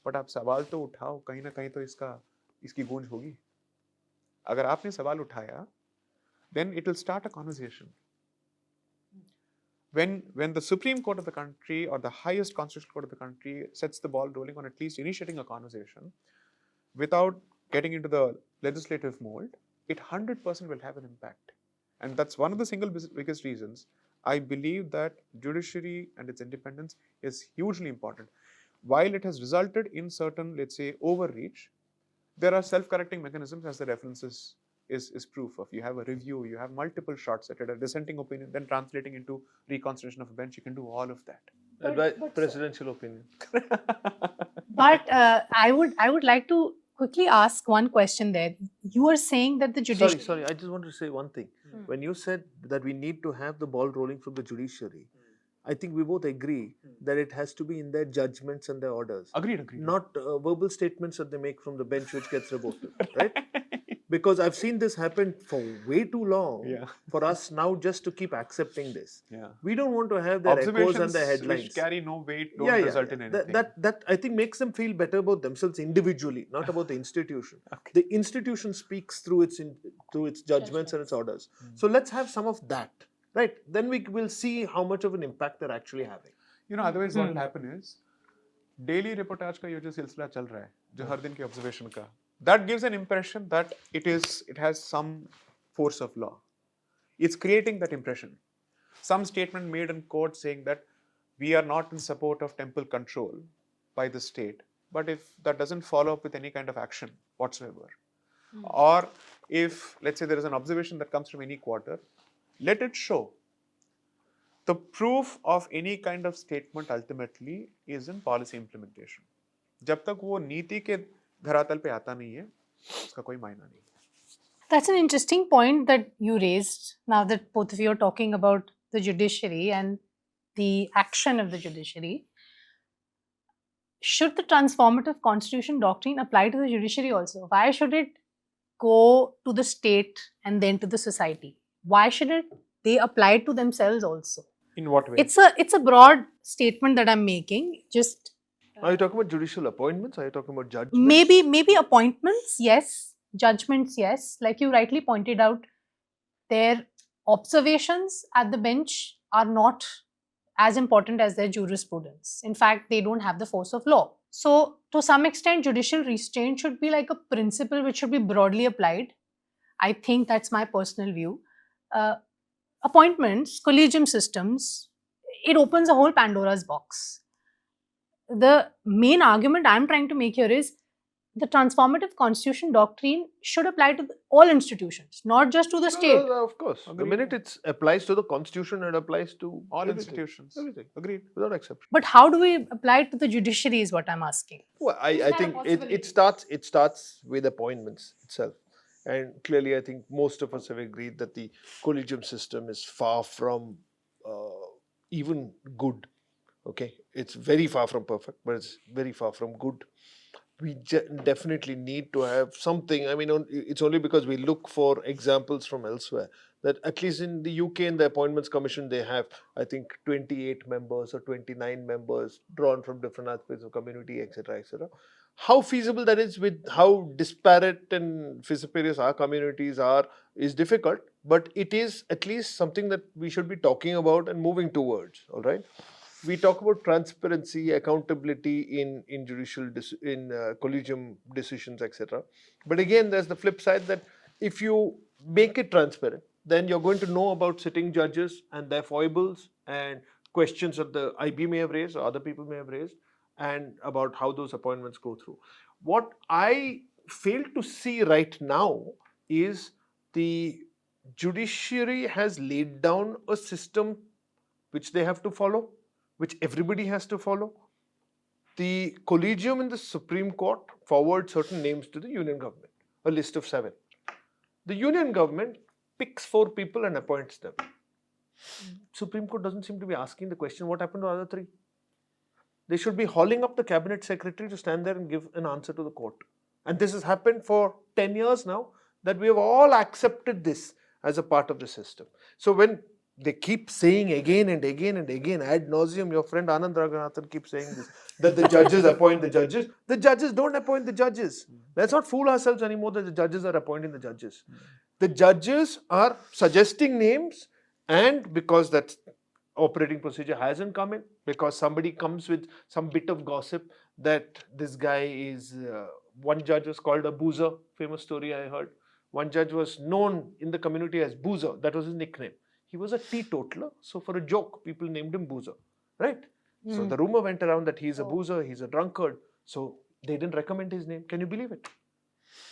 But आप सवाल तो उठाओ, कहीं ना कहीं तो इसकी गूंज होगी. अगर आपने सवाल उठाया, then it will start a conversation. When the Supreme Court of the country or the highest constitutional court of the country sets the ball rolling on at least initiating a conversation without getting into the legislative mold, it 100% will have an impact. And that's one of the single biggest reasons I believe that judiciary and its independence is hugely important. While it has resulted in certain, let's say, overreach, there are self-correcting mechanisms, as the references is proof of. You have a review, you have multiple shots at it, a dissenting opinion, then translating into reconstitution of a bench. You can do all of that. But presidential opinion. But I would like to quickly ask one question there. You are saying that the judiciary... Sorry, I just want to say one thing. When you said that we need to have the ball rolling from the judiciary, I think we both agree that it has to be in their judgments and their orders. Agreed. Not verbal statements that they make from the bench which gets reported, right? Because I've seen this happen for way too long for us now just to keep accepting this. We don't want to have their echoes and their headlines. Which carry no weight don't result in anything. That I think makes them feel better about themselves individually, not about the institution. The institution speaks through its judgments and its orders. So let's have some of that, right? Then we will see how much of an impact they're actually having. Otherwise what will happen is, daily reportage का ये जो सिलसिला चल रहा है, जो हर दिन के observation का, that gives an impression that it has some force of law. It's creating that impression. Some statement made in court saying that we are not in support of temple control by the state, but if that doesn't follow up with any kind of action whatsoever, or if, let's say, there is an observation that comes from any quarter, let it show. The proof of any kind of statement ultimately is in policy implementation. जब तक वो नीति के धरातल पे आता नहीं है, उसका कोई मायना नहीं. That's an interesting point that you raised, now that both of you are talking about the judiciary and the action of the judiciary. Should the transformative constitution doctrine apply to the judiciary also? Why should it go to the state and then to the society? Why shouldn't they apply it to themselves also? In what way? It's a broad statement that I'm making. Just Are you talking about judicial appointments? Are you talking about judgments? Maybe appointments, yes. Judgments, yes. Like you rightly pointed out, their observations at the bench are not as important as their jurisprudence. In fact, they don't have the force of law. So, to some extent, judicial restraint should be like a principle which should be broadly applied. I think that's my personal view. Appointments, collegium systems, it opens a whole Pandora's box. The main argument I'm trying to make here is the transformative constitution doctrine should apply to all institutions, not just to the state. No, of course. The Agreed. minute it applies to the constitution, it applies to All everything. institutions. Everything. Agreed. Without exception. But how do we apply it to the judiciary is what I'm asking. Well, Is I that a think possibility? it starts with appointments itself. And clearly, I think most of us have agreed that the collegium system is far from even good. Okay, it's very far from perfect, but it's very far from good. We definitely need to have something. I mean, it's only because we look for examples from elsewhere that at least in the UK, in the Appointments Commission, they have, I think, 28 members or 29 members drawn from different aspects of community, etc., etc. How feasible that is with how disparate and vociferous our communities are is difficult, but it is at least something that we should be talking about and moving towards, all right? We talk about transparency, accountability in judicial collegium decisions, etc. But again, there's the flip side that if you make it transparent, then you're going to know about sitting judges and their foibles and questions that the IB may have raised or other people may have raised, and about how those appointments go through. What I fail to see right now is the judiciary has laid down a system which they have to follow, which everybody has to follow. The Collegium in the Supreme Court forwards certain names to the Union government, a list of 7. The Union government picks 4 people and appoints them. Supreme Court doesn't seem to be asking the question, what happened to the other 3? They should be hauling up the cabinet secretary to stand there and give an answer to the court. And this has happened for 10 years now, that we have all accepted this as a part of the system. So when they keep saying again and again and again, ad nauseum, your friend Anand Raghunathan keeps saying this, that the judges appoint the judges. The judges don't appoint the judges. Let's not fool ourselves anymore that the judges are appointing the judges. The judges are suggesting names, and because that operating procedure hasn't come in, because somebody comes with some bit of gossip that this guy is, one judge was called a boozer, famous story I heard. One judge was known in the community as Boozer, that was his nickname. He was a teetotaler, so for a joke, people named him Boozer, right? So the rumor went around that he's a boozer, he's a drunkard, so they didn't recommend his name. Can you believe it?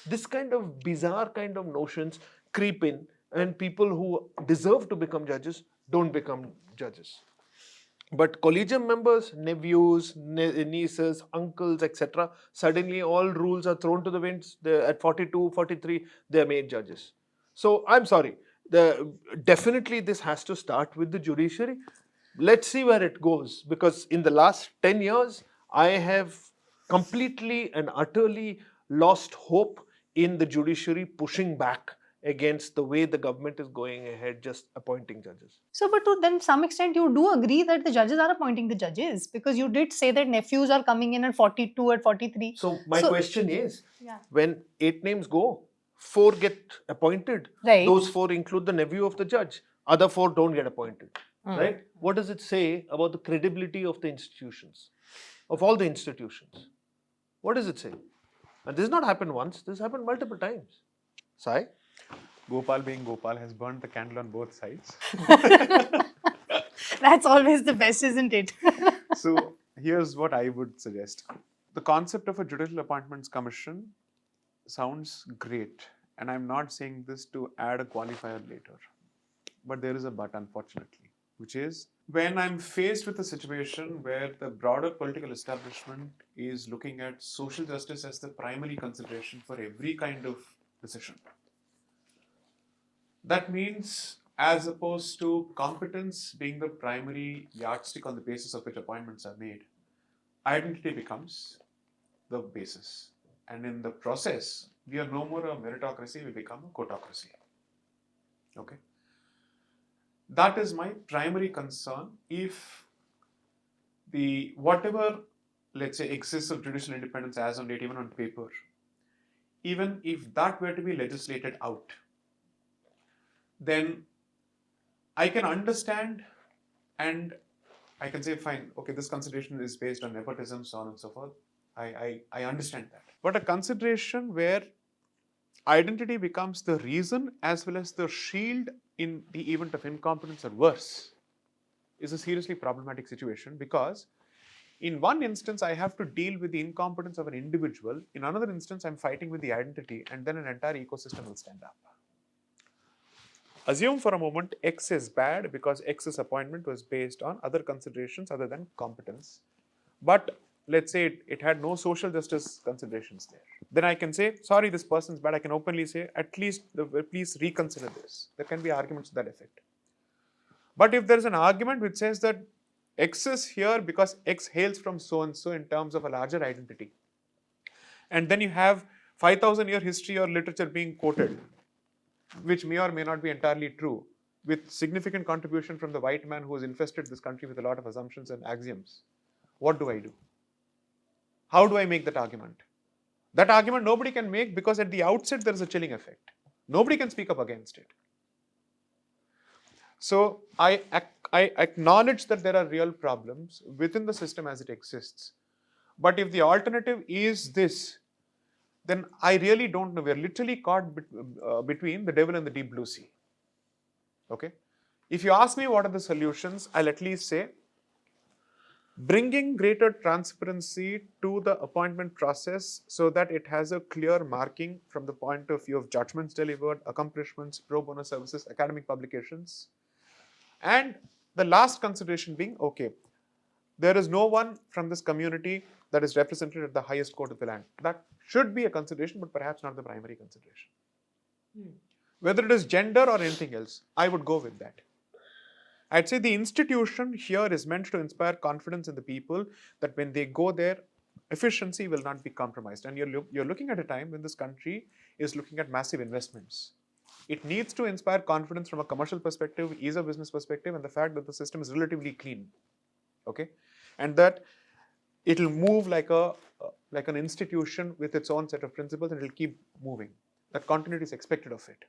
This kind of bizarre kind of notions creep in, and people who deserve to become judges don't become judges. But collegium members, nephews, nieces, uncles, etc., suddenly all rules are thrown to the winds. At 42, 43, they are made judges. So I'm sorry, definitely this has to start with the judiciary. Let's see where it goes, because in the last 10 years, I have completely and utterly lost hope in the judiciary pushing back against the way the government is going ahead, just appointing judges. So, but to then some extent, you do agree that the judges are appointing the judges, because you did say that nephews are coming in at 42, at 43. So my question is, Yeah. when 8 names go, 4 get appointed. Right. Those 4 include the nephew of the judge. Other 4 don't get appointed. Right? What does it say about the credibility of the institutions, of all the institutions? What does it say? And this has not happened once. This has happened multiple times. Sai? Gopal being Gopal has burnt the candle on both sides. That's always the best, isn't it? So here's what I would suggest. The concept of a judicial appointments commission sounds great, and I'm not saying this to add a qualifier later. But there is a but, unfortunately, which is when I'm faced with a situation where the broader political establishment is looking at social justice as the primary consideration for every kind of decision. That means, as opposed to competence being the primary yardstick on the basis of which appointments are made, identity becomes the basis. And in the process, we are no more a meritocracy, we become a courtocracy. Okay? That is my primary concern. If the whatever let's say, exists of judicial independence as on date, even on paper, even if that were to be legislated out, then I can understand and I can say, fine, okay, this consideration is based on nepotism, so on and so forth. I understand that. But a consideration where identity becomes the reason as well as the shield in the event of incompetence or worse is a seriously problematic situation, because in one instance I have to deal with the incompetence of an individual, in another instance I'm fighting with the identity, and then an entire ecosystem will stand up. Assume for a moment X is bad because X's appointment was based on other considerations other than competence. But let's say it had no social justice considerations there. Then I can say, sorry, this person's bad. I can openly say, at least please reconsider this. There can be arguments to that effect. But if there is an argument which says that X is here because X hails from so and so in terms of a larger identity, and then you have 5,000-year history or literature being quoted, which may or may not be entirely true, with significant contribution from the white man who has infested this country with a lot of assumptions and axioms, what do I do? How do I make that argument? That argument nobody can make, because at the outset there is a chilling effect. Nobody can speak up against it. So I acknowledge that there are real problems within the system as it exists. But if the alternative is this, then I really don't know. We're literally caught between the devil and the deep blue sea. Okay? If you ask me what are the solutions, I'll at least say bringing greater transparency to the appointment process so that it has a clear marking from the point of view of judgments delivered, accomplishments, pro bono services, academic publications. And the last consideration being, okay, there is no one from this community that is represented at the highest court of the land. That should be a consideration, but perhaps not the primary consideration. Whether it is gender or anything else, I would go with that. I'd say the institution here is meant to inspire confidence in the people that when they go there, efficiency will not be compromised. And you're looking at a time when this country is looking at massive investments. It needs to inspire confidence from a commercial perspective, ease of business perspective, and the fact that the system is relatively clean. Okay? And that it'll move like an institution with its own set of principles, and it'll keep moving. That continuity is expected of it.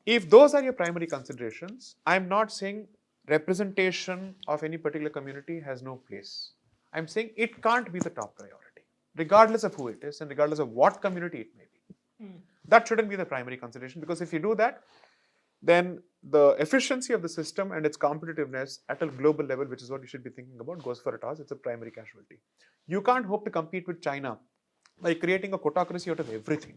If those are your primary considerations, I'm not saying representation of any particular community has no place. I'm saying it can't be the top priority, regardless of who it is and regardless of what community it may be. That shouldn't be the primary consideration, because if you do that, then the efficiency of the system and its competitiveness at a global level, which is what you should be thinking about, goes for a toss. It's a primary casualty. You can't hope to compete with China by creating a quotocracy out of everything.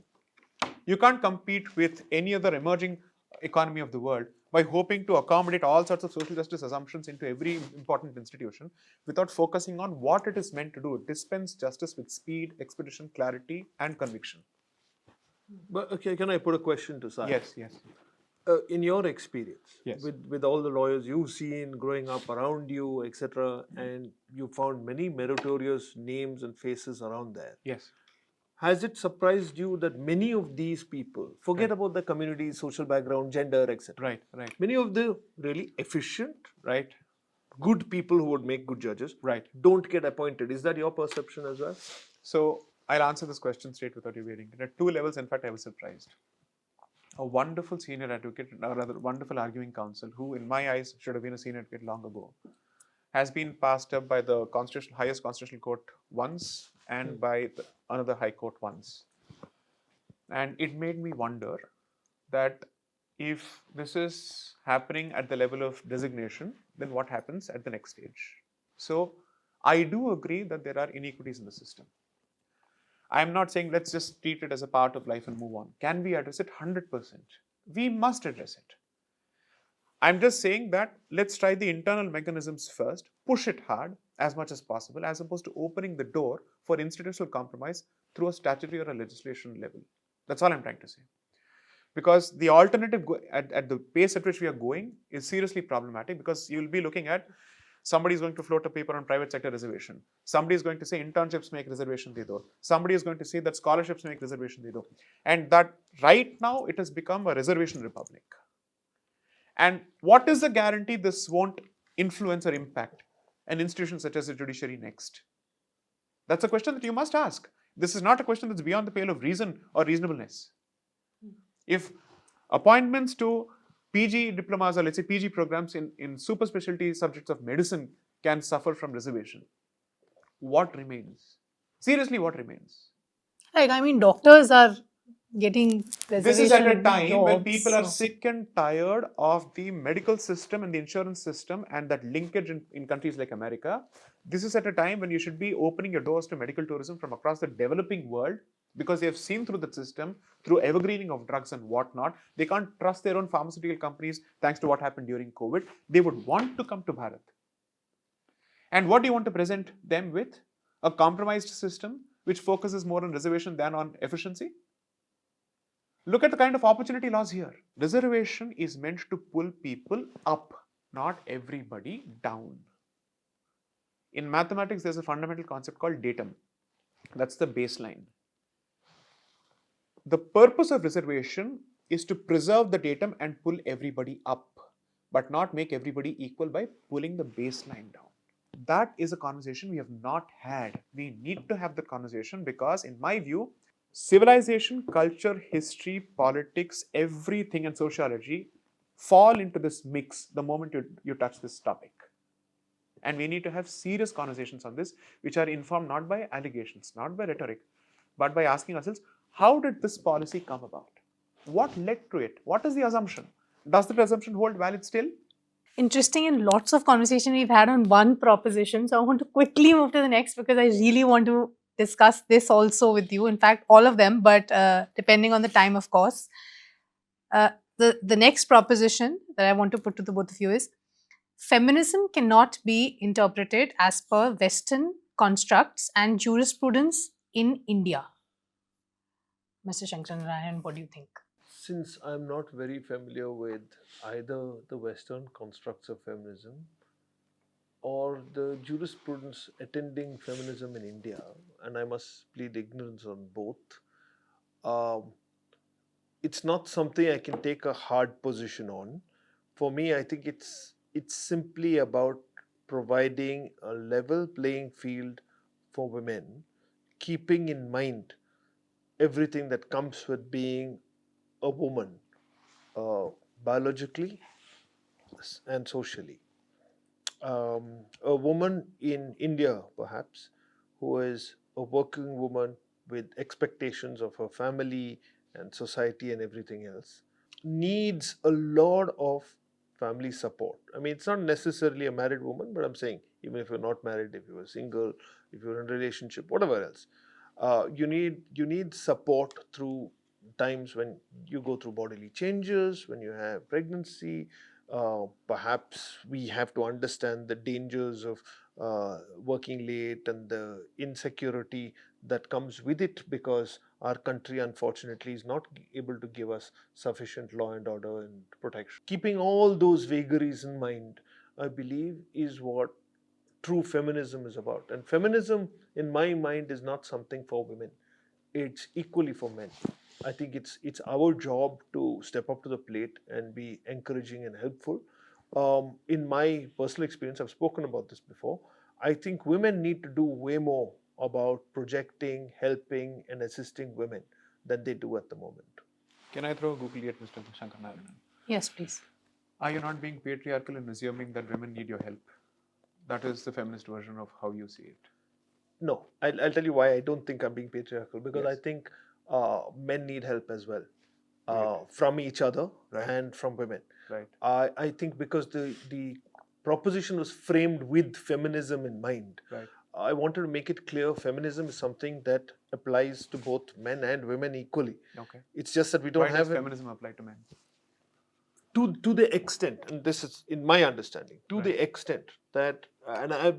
You can't compete with any other emerging economy of the world by hoping to accommodate all sorts of social justice assumptions into every important institution without focusing on what it is meant to do. Dispense justice with speed, expedition, clarity, and conviction. But okay, can I put a question to Sai? Yes, yes. In your experience, Yes. with all the lawyers you've seen growing up around you, etc., and you found many meritorious names and faces around there. Yes. Has it surprised you that many of these people, forget about the community, social background, gender, etc. Right, right. Many of the really efficient, Right, good people who would make good judges, right. don't get appointed. Is that your perception as well? So I'll answer this question straight without you waiting. At two levels, in fact, I was surprised. A wonderful senior advocate, or rather wonderful arguing counsel, who in my eyes should have been a senior advocate long ago, has been passed up by the highest constitutional court once and by another high court once. And it made me wonder that if this is happening at the level of designation, then what happens at the next stage? So I do agree that there are inequities in the system. I'm not saying let's just treat it as a part of life and move on. Can we address it? 100%. We must address it. I'm just saying that let's try the internal mechanisms first, push it hard as much as possible, as opposed to opening the door for institutional compromise through a statutory or a legislation level. That's all I'm trying to say. Because the alternative at the pace at which we are going is seriously problematic, because you'll be looking at somebody is going to float a paper on private sector reservation. Somebody is going to say internships make reservation de do. Somebody is going to say that scholarships make reservation de do. And that right now it has become a reservation republic. And what is the guarantee this won't influence or impact an institution such as the judiciary next? That's a question that you must ask. This is not a question that's beyond the pale of reason or reasonableness. If appointments to PG diplomas or let's say PG programs in super specialty subjects of medicine can suffer from reservation, what remains? Seriously, what remains? Right. I mean, doctors are getting reservation This is at a time when jobs, people are so- sick and tired of the medical system and the insurance system and that linkage in countries like America. This is at a time when you should be opening your doors to medical tourism from across the developing world because they have seen through the system, through evergreening of drugs and whatnot. They can't trust their own pharmaceutical companies thanks to what happened during COVID. They would want to come to Bharat. And what do you want to present them with? A compromised system which focuses more on reservation than on efficiency? Look at the kind of opportunity loss here. Reservation is meant to pull people up, not everybody down. In mathematics, there's a fundamental concept called datum. That's the baseline. The purpose of reservation is to preserve the datum and pull everybody up, but not make everybody equal by pulling the baseline down. That is a conversation we have not had. We need to have the conversation because, in my view, civilization, culture, history, politics, everything and sociology fall into this mix the moment you touch this topic. And we need to have serious conversations on this, which are informed not by allegations, not by rhetoric, but by asking ourselves, how did this policy come about? What led to it? What is the assumption? Does that assumption hold valid still? interesting and lots of conversation we've had on one proposition. So I want to quickly move to the next because I really want to discuss this also with you. In fact, all of them, but depending on the time, of course. The next proposition that I want to put to the both of you is feminism cannot be interpreted as per Western constructs and jurisprudence in India. Mr. Sankaranarayanan, what do you think? Since I'm not very familiar with either the Western constructs of feminism or the jurisprudence attending feminism in India, and I must plead ignorance on both, it's not something I can take a hard position on. For me, I think it's simply about providing a level playing field for women, keeping in mind everything that comes with being a woman, biologically and socially. A woman in India, perhaps, who is a working woman with expectations of her family and society and everything else, needs a lot of family support. I mean, it's not necessarily a married woman, but I'm saying even if you're not married, if you're single, if you're in a relationship, whatever else, you need support through times when you go through bodily changes, when you have pregnancy. Perhaps we have to understand the dangers of working late and the insecurity that comes with it because our country unfortunately is not able to give us sufficient law and order and protection. Keeping all those vagaries in mind, I believe, is what true feminism is about. And feminism, in my mind, is not something for women. It's equally for men. I think it's our job to step up to the plate and be encouraging and helpful. In my personal experience, I've spoken about this before. I think women need to do way more about projecting, helping, and assisting women than they do at the moment. Can I throw a googly at Mr. Sankaranarayanan? Yes, please. Are you not being patriarchal in assuming that women need your help? That is the feminist version of how you see it. No, I'll tell you why I don't think I'm being patriarchal, because Yes. I think men need help as well Right. from each other Right. and from women. Right. I think because the proposition was framed with feminism in mind, Right. I wanted to make it clear feminism is something that applies to both men and women equally. Okay. It's just that we don't Why does have it feminism apply to men? to the extent, and this is in my understanding, to the extent that,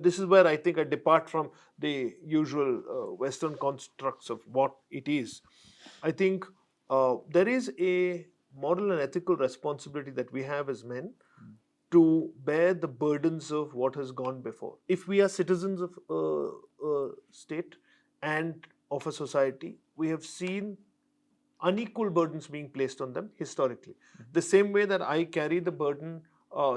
this is where I think I depart from the usual Western constructs of what it is. I think there is a moral and ethical responsibility that we have as men to bear the burdens of what has gone before. If we are citizens of a state and of a society, we have seen unequal burdens being placed on them historically. The same way that I carry the burden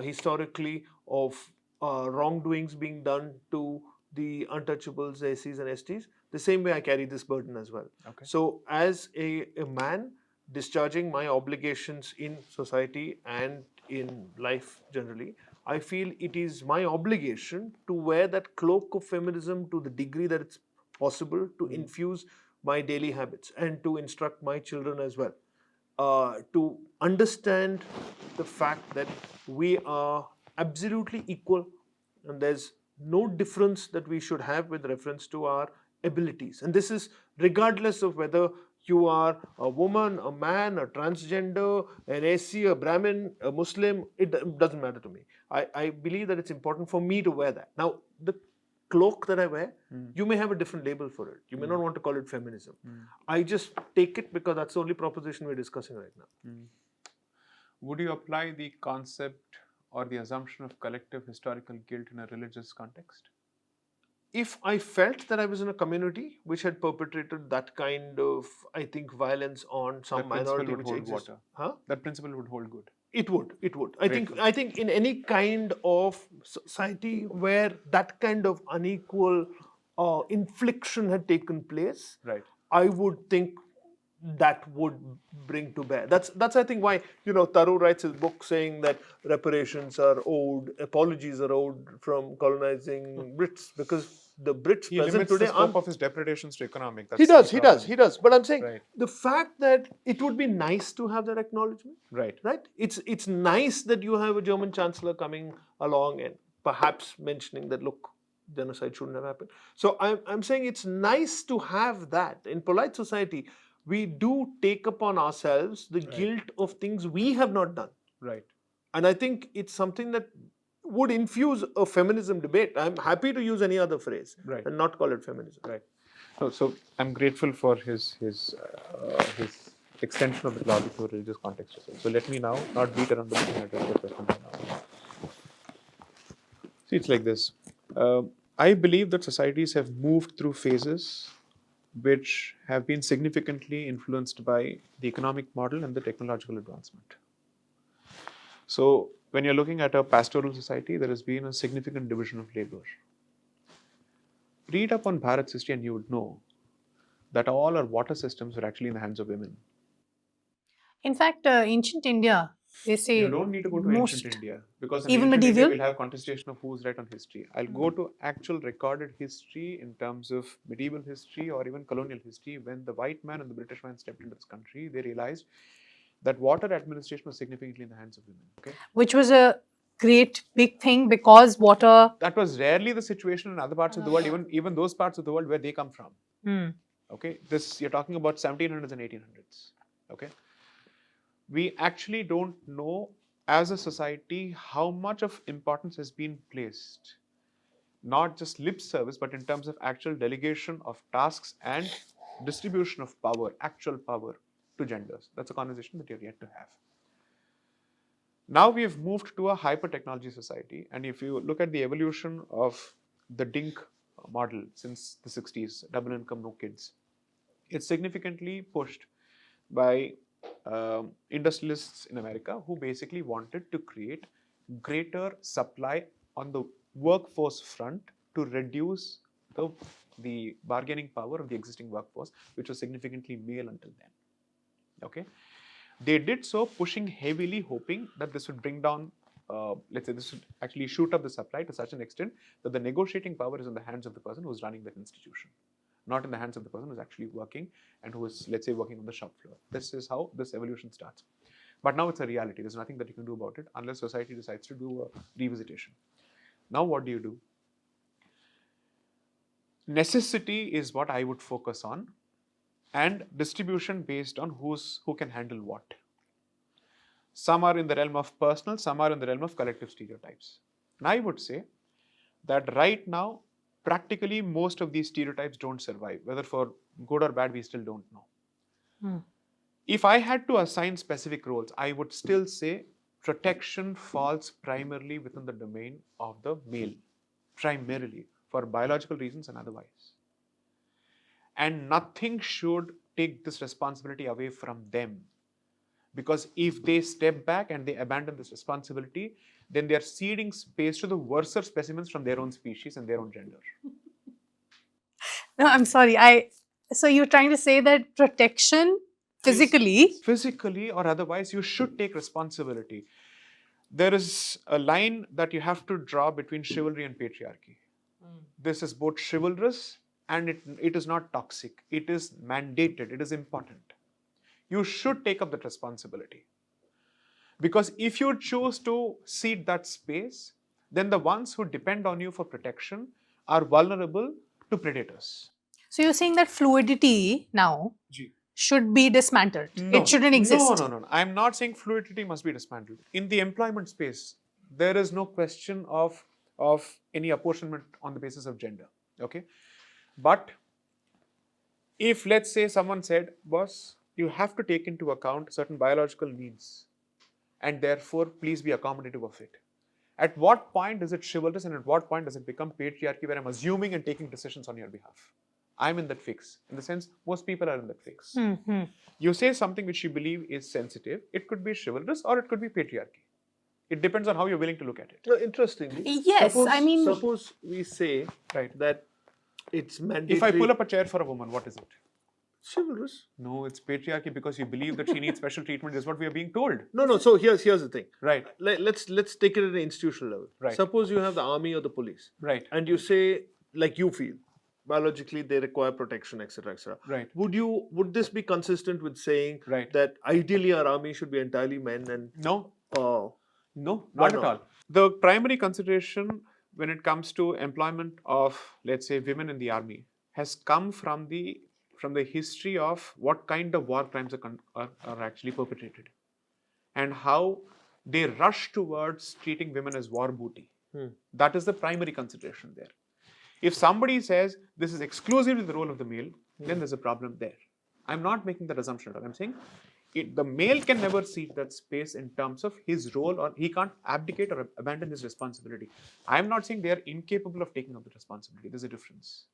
historically of wrongdoings being done to the untouchables, the SCs and STs, the same way I carry this burden as well. Okay. So as a man discharging my obligations in society and in life generally, I feel it is my obligation to wear that cloak of feminism to the degree that it's possible, to infuse my daily habits and to instruct my children as well. To understand the fact that we are absolutely equal and there's no difference that we should have with reference to our abilities. And this is regardless of whether you are a woman, a man, a transgender, an SC, a Brahmin, a Muslim, it doesn't matter to me. I believe that it's important for me to wear that. Now, the cloak that I wear, you may have a different label for it. You may not want to call it feminism. I just take it because that's the only proposition we're discussing right now. Would you apply the concept or the assumption of collective historical guilt in a religious context? If I felt that I was in a community which had perpetrated that kind of, I think, violence on some That principle minority would which hold exists, water. That principle would hold good. It would. I think in any kind of society where that kind of unequal infliction had taken place, Right. I would think that would bring to bear. That's I think why Taru writes his book saying that reparations are owed, apologies are owed from colonizing Brits, because the Brits He present limits today the scope of his depredations to economic. he does. But I'm saying Right. the fact that it would be nice to have that acknowledgement. Right. Right? It's nice that you have a German chancellor coming along and perhaps mentioning that, look, genocide shouldn't have happened. So I'm saying it's nice to have that. In polite society, we do take upon ourselves the guilt of things we have not done. Right. And I think it's something that would infuse a feminism debate. I'm happy to use any other phrase Right. and not call it feminism. Right. So I'm grateful for his extension of the logic to a religious context as well. So let me now not beat around the bush and address the question now. See, it's like this. I believe that societies have moved through phases which have been significantly influenced by the economic model and the technological advancement. So when you're looking at a pastoral society, there has been a significant division of labor. Read up on Bharat's history and you would know that all our water systems were actually in the hands of women. In fact, ancient India, they say You don't need to go to most, ancient India, because in even ancient India medieval? we'll have contestation of who's right on history. I'll go to actual recorded history in terms of medieval history or even colonial history. When the white man and the British man stepped into this country, they realized that water administration was significantly in the hands of women. Okay, which was a great big thing because water. that was rarely the situation in other parts of the world, even those parts of the world where they come from. Okay, this you're talking about 1700s and 1800s. Okay, we actually don't know as a society how much of importance has been placed, not just lip service, but in terms of actual delegation of tasks and distribution of power, actual power to genders. That's a conversation that you're yet to have. Now we have moved to a hyper-technology society, and if you look at the evolution of the DINK model since the 60s, double income, no kids, it's significantly pushed by industrialists in America who basically wanted to create greater supply on the workforce front to reduce the bargaining power of the existing workforce, which was significantly male until then. Okay, they did so pushing heavily, hoping that this would bring down, let's say, this would actually shoot up the supply to such an extent that the negotiating power is in the hands of the person who's running that institution, not in the hands of the person who's actually working and who is, let's say, working on the shop floor. This is how this evolution starts. But now it's a reality. There's nothing that you can do about it unless society decides to do a revisitation. Now what do? Necessity is what I would focus on, and distribution based on who can handle what. Some are in the realm of personal, some are in the realm of collective stereotypes. And I would say that right now, practically most of these stereotypes don't survive. Whether for good or bad, we still don't know. If I had to assign specific roles, I would still say protection falls primarily within the domain of the male, primarily, for biological reasons and otherwise. And nothing should take this responsibility away from them. Because if they step back and they abandon this responsibility, then they are ceding space to the worser specimens from their own species and their own gender. No, I'm sorry. So you're trying to say that protection physically. Physically or otherwise, you should take responsibility. There is a line that you have to draw between chivalry and patriarchy. This is both chivalrous and it is not toxic. It is mandated. It is important. You should take up that responsibility. Because if you choose to cede that space, then the ones who depend on you for protection are vulnerable to predators. So you're saying that fluidity now should be dismantled. It shouldn't exist. No. I'm not saying fluidity must be dismantled. In the employment space, there is no question of any apportionment on the basis of gender. Okay? But if, let's say, someone said, boss, you have to take into account certain biological needs, and therefore, please be accommodative of it. At what point is it chivalrous and at what point does it become patriarchy where I'm assuming and taking decisions on your behalf? I'm in that fix. In the sense, most people are in that fix. You say something which you believe is sensitive, it could be chivalrous or it could be patriarchy. It depends on how you're willing to look at it. No, interestingly, Yes, I mean- suppose we say that it's mandatory. If I pull up a chair for a woman, what is it? Chivalrous. No, it's patriarchy because you believe that she needs special treatment. Is what we are being told. No. So here's the thing. Right. Let's take it at an institutional level. Right. Suppose you have the army or the police. Right. And you say, like you feel, biologically they require protection, etc., etc. Right. Would this be consistent with saying Right. that ideally our army should be entirely men and No. No, Why not at not? all. The primary consideration when it comes to employment of, let's say, women in the army has come from the history of what kind of war crimes are actually perpetrated and how they rush towards treating women as war booty. That is the primary consideration there. If somebody says this is exclusively the role of the male, then there's a problem there. I'm not making that assumption at all. I'm saying the male can never cede that space in terms of his role, or he can't abdicate or abandon his responsibility. I'm not saying they are incapable of taking up the responsibility. There's a difference.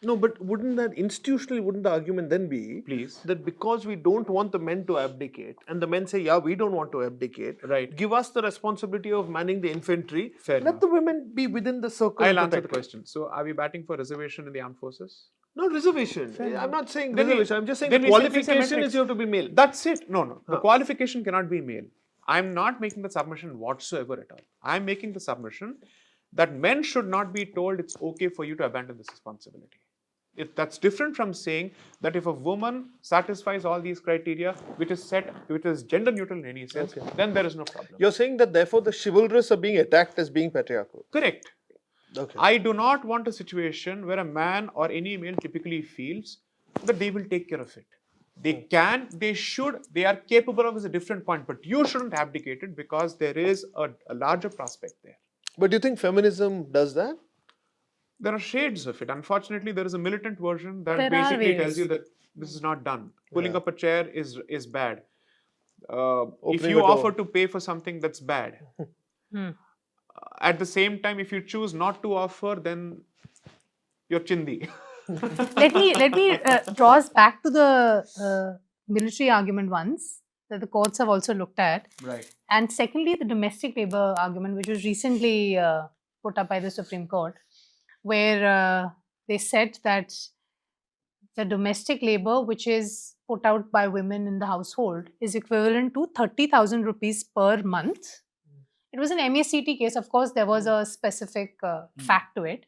no, but wouldn't the argument then be Please. that because we don't want the men to abdicate and the men say, yeah, we don't want to abdicate, Right. give us the responsibility of manning the infantry, Fair let enough. the women be within the circle. I'll of answer the protection. question. So, are we batting for reservation in the armed forces? No, reservation. I'm not saying Then we- reservation. I'm just saying then the we simply say qualification metrics. is you have to be male. That's it. No. The qualification cannot be male. I'm not making the submission whatsoever at all. I'm making the submission that men should not be told it's okay for you to abandon this responsibility. That's different from saying that if a woman satisfies all these criteria, which is gender neutral in any sense, then there is no problem. You're saying that therefore the chivalrous are being attacked as being patriarchal. Correct. Okay. I do not want a situation where a man or any male typically feels that they will take care of it. They can, they should, they are capable of is a different point, but you shouldn't abdicate it because there is a larger prospect there. But do you think feminism does that? There are shades of it. Unfortunately, there is a militant version that There are basically tells ways. you that this is not done. Pulling up a chair is bad. If Opening you a door. offer to pay for something, that's bad. At the same time, if you choose not to offer, then you're chindi. let me draw us back to the military argument once that the courts have also looked at. Right. And secondly, the domestic labor argument, which was recently put up by the Supreme Court, where they said that the domestic labor which is put out by women in the household is equivalent to 30,000 rupees per month. It was an MACT case. Of course, there was a specific fact to it.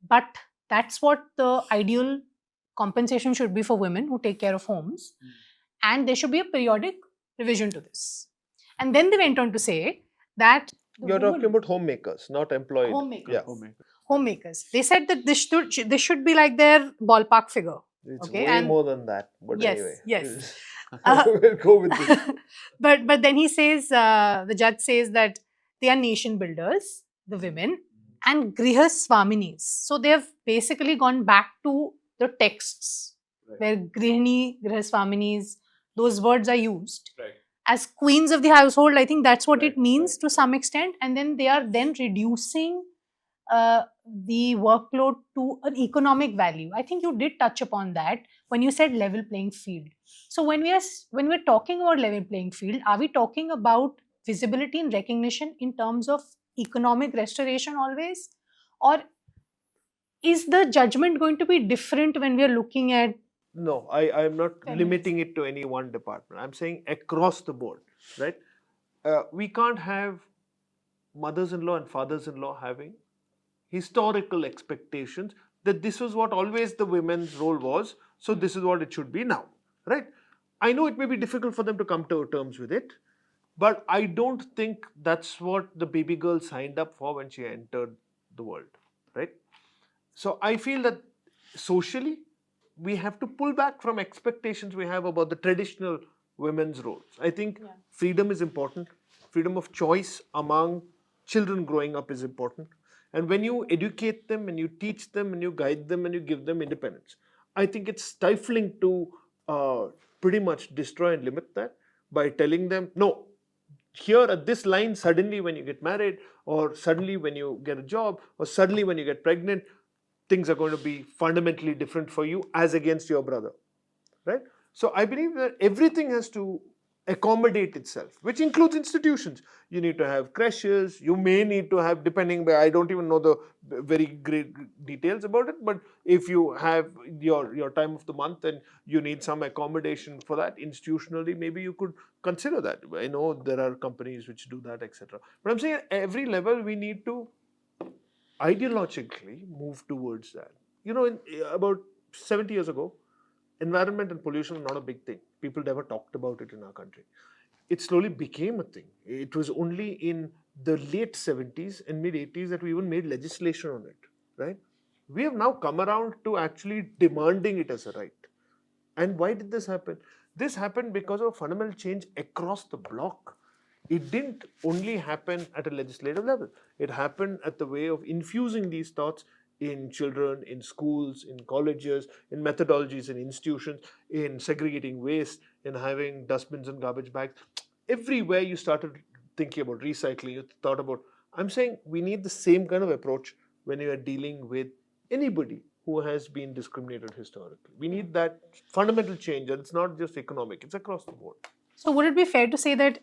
But that's what the ideal compensation should be for women who take care of homes. And there should be a periodic revision to this. And then they went on to say that the You're woman- talking about homemakers, not employed. Homemakers. Yeah. Homemakers. They said that this should be like their ballpark figure. It's Okay, way and- more than that. But Yes, anyway. yes. We'll go with this. but then he says, the judge says that they are nation builders, the women, and grihas swaminis. So they have basically gone back to the texts where grihini, grihas swaminis, those words are used. Right. As queens of the household, I think that's what Right, it means to some extent. And then they are then reducing the workload to an economic value. I think you did touch upon that when you said level playing field. So when we're talking about level playing field, are we talking about visibility and recognition in terms of economic restoration always, or is the judgment going to be different when we are looking at No, I'm not Feminism. limiting it to any one department. I'm saying across the board, right? We can't have mothers-in-law and fathers-in-law having historical expectations that this was what always the women's role was, so this is what it should be now, right? I know it may be difficult for them to come to terms with it, but I don't think that's what the baby girl signed up for when she entered the world, right? So I feel that socially, we have to pull back from expectations we have about the traditional women's roles. I think freedom is important. Freedom of choice among children growing up is important. And when you educate them and you teach them and you guide them and you give them independence, I think it's stifling to pretty much destroy and limit that by telling them, no, here at this line, suddenly when you get married, or suddenly when you get a job, or suddenly when you get pregnant, things are going to be fundamentally different for you as against your brother, right? So I believe that everything has to accommodate itself, which includes institutions. You need to have creches, you may need to have, depending, I don't even know the very great details about it, but if you have your time of the month and you need some accommodation for that institutionally, maybe you could consider that. I know there are companies which do that, etc. But I'm saying at every level we need to ideologically move towards that. You know, about 70 years ago, environment and pollution were not a big thing. People never talked about it in our country. It slowly became a thing. It was only in the late 70s and mid 80s that we even made legislation on it, right? We have now come around to actually demanding it as a right. And why did this happen? This happened because of a fundamental change across the bloc. It didn't only happen at a legislative level. It happened at the way of infusing these thoughts in children, in schools, in colleges, in methodologies, in institutions, in segregating waste, in having dustbins and garbage bags. Everywhere you started thinking about recycling, you thought about, I'm saying we need the same kind of approach when you are dealing with anybody who has been discriminated historically. We need that fundamental change, and it's not just economic, it's across the board. So, would it be fair to say that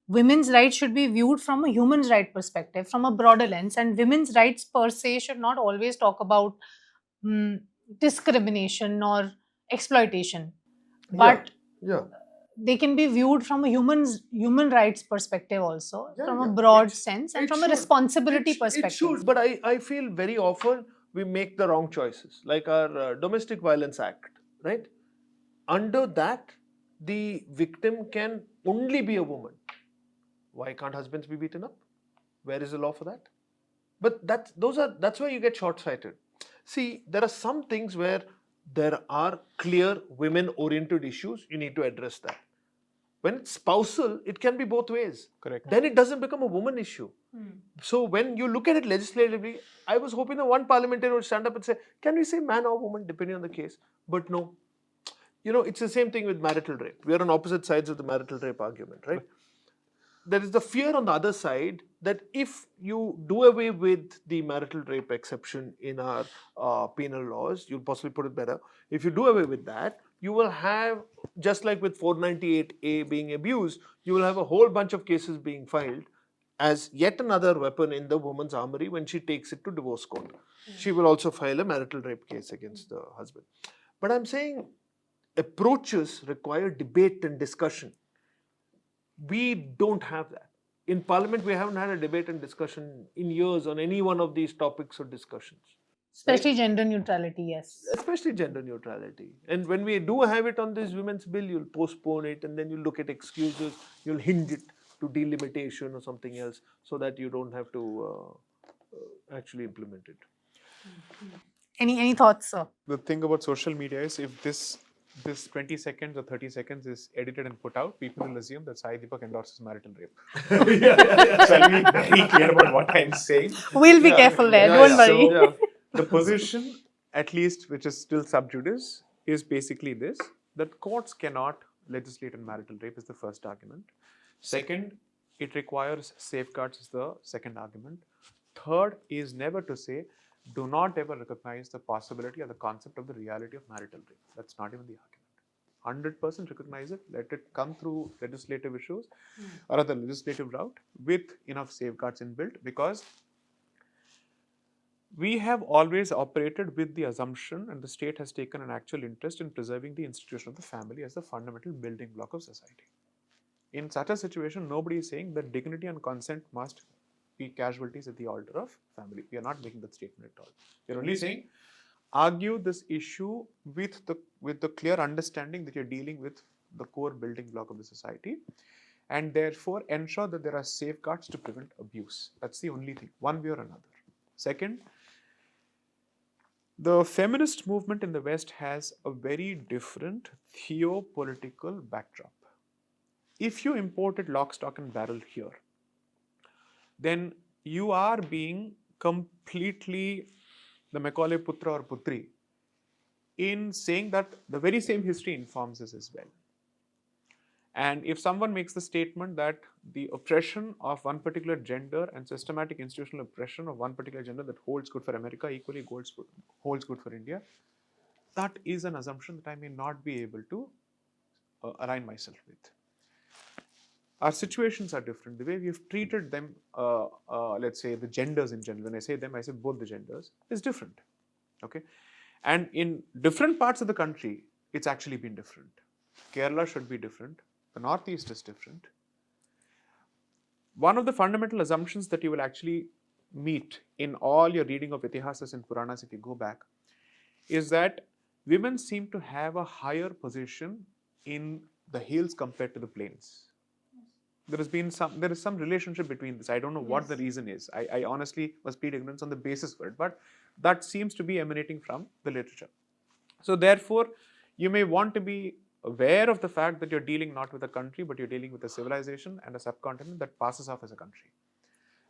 women's rights should be viewed from a human right perspective, from a broader lens, and women's rights per se should not always talk about discrimination or exploitation, but they can be viewed from a human rights perspective also, from a broad sense, and from a responsibility perspective. It should, but I feel very often we make the wrong choices, like our Domestic Violence Act, right? Under that, the victim can only be a woman. Why can't husbands be beaten up? Where is the law for that? But that's where you get short-sighted. See, there are some things where there are clear women-oriented issues, you need to address that. When it's spousal, it can be both ways. Correct. Then it doesn't become a woman issue. So when you look at it legislatively, I was hoping that one parliamentarian would stand up and say, can we say man or woman depending on the case? But no. You know, it's the same thing with marital rape. We are on opposite sides of the marital rape argument, right? There is the fear on the other side that if you do away with the marital rape exception in our penal laws, you'll possibly put it better. If you do away with that, you will have, just like with 498A being abused, you will have a whole bunch of cases being filed as yet another weapon in the woman's armory when she takes it to divorce court. She will also file a marital rape case against the husband. But I'm saying approaches require debate and discussion. We don't have that. In Parliament, we haven't had a debate and discussion in years on any one of these topics or discussions. Especially gender neutrality, yes. Especially gender neutrality. And when we do have it on this women's bill, you'll postpone it and then you'll look at excuses, you'll hinge it to delimitation or something else so that you don't have to actually implement it. Any thoughts, sir? The thing about social media is if this 20 seconds or 30 seconds is edited and put out, people will assume that Sai Deepak endorses marital rape. So I'll be very clear about what I'm saying. We'll be careful there, don't worry. So the position, at least which is still sub judice, is basically this, that courts cannot legislate on marital rape is the first argument. Second, it requires safeguards is the second argument. Third is never to say, do not ever recognize the possibility or the concept of the reality of marital rape. That's not even the argument. 100% recognize it, let it come through legislative issues or other legislative route with enough safeguards inbuilt, because We have always operated with the assumption, and the state has taken an actual interest in preserving the institution of the family as the fundamental building block of society. In such a situation, nobody is saying that dignity and consent must be casualties at the altar of family. We are not making that statement at all. We are only saying, argue this issue with the clear understanding that you're dealing with the core building block of the society, and therefore ensure that there are safeguards to prevent abuse. That's the only thing, one way or another. Second, the feminist movement in the West has a very different theopolitical backdrop. If you imported lock, stock, and barrel here, then you are being completely the Macaulay Putra or Putri in saying that the very same history informs us as well. And if someone makes the statement that the oppression of one particular gender and systematic institutional oppression of one particular gender that holds good for America equally holds good for India, that is an assumption that I may not be able to align myself with. Our situations are different. The way we have treated them, let's say the genders in general, when I say them, I say both the genders, is different. Okay? And in different parts of the country, it's actually been different. Kerala should be different. The Northeast is different. One of the fundamental assumptions that you will actually meet in all your reading of Itihasas and Puranas, if you go back, is that women seem to have a higher position in the hills compared to the plains. There is some relationship between this. I don't know what the reason is. I honestly must plead ignorance on the basis for it, but that seems to be emanating from the literature. So therefore, you may want to be aware of the fact that you're dealing not with a country, but you're dealing with a civilization and a subcontinent that passes off as a country.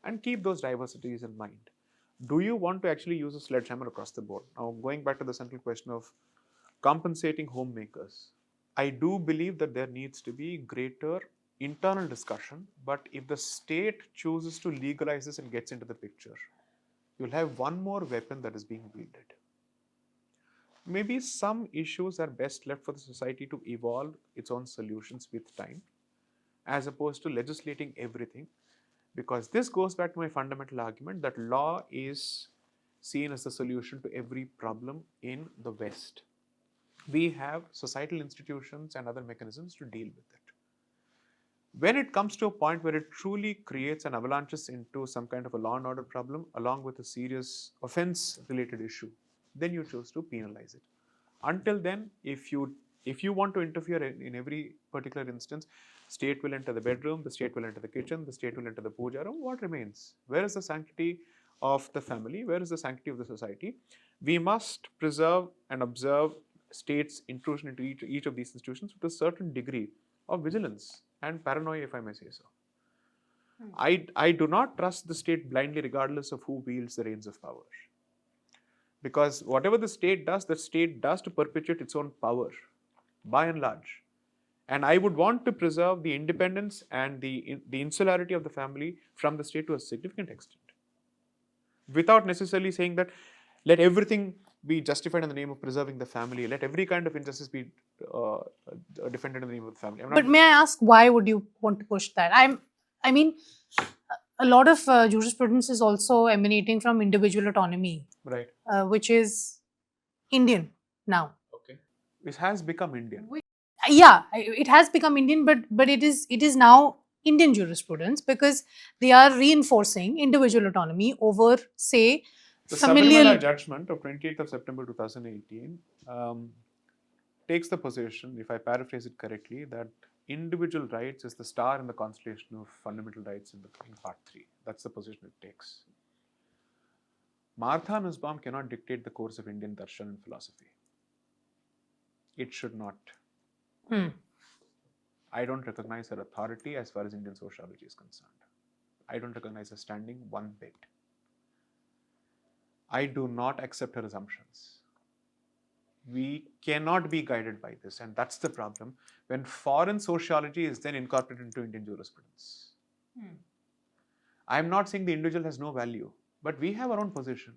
And keep those diversities in mind. Do you want to actually use a sledgehammer across the board? Now, going back to the central question of compensating homemakers, I do believe that there needs to be greater internal discussion, but if the state chooses to legalize this and gets into the picture, you'll have one more weapon that is being wielded. Maybe some issues are best left for the society to evolve its own solutions with time, as opposed to legislating everything, because this goes back to my fundamental argument that law is seen as the solution to every problem in the West. We have societal institutions and other mechanisms to deal with it. When it comes to a point where it truly creates an avalanche into some kind of a law and order problem along with a serious offense related issue, then you choose to penalize it. Until then, if you want to interfere in every particular instance, state will enter the bedroom, the state will enter the kitchen, the state will enter the puja room, what remains? Where is the sanctity of the family? Where is the sanctity of the society? We must preserve and observe state's intrusion into each of these institutions with a certain degree of vigilance and paranoia, if I may say so. I do not trust the state blindly regardless of who wields the reins of power. Because whatever the state does to perpetuate its own power, by and large. And I would want to preserve the independence and the insularity of the family from the state to a significant extent. Without necessarily saying that let everything be justified in the name of preserving the family, let every kind of injustice be defended in the name of the family. But may I ask, why would you want to push that? I mean, a lot of jurisprudence is also emanating from individual autonomy, Right. Which is Indian now. Okay. It has become Indian. Yeah, it has become Indian, but it is now Indian jurisprudence because they are reinforcing individual autonomy over, say, The familial. Sabarimala judgment of 28th of September 2018 takes the position, if I paraphrase it correctly, that individual rights is the star in the constellation of fundamental rights in part 3. That's the position it takes. Martha Nussbaum cannot dictate the course of Indian darshan and philosophy. It should not. I don't recognize her authority as far as Indian sociology is concerned. I don't recognize her standing one bit. I do not accept her assumptions. We cannot be guided by this, and that's the problem when foreign sociology is then incorporated into Indian jurisprudence. I'm not saying the individual has no value, but we have our own position.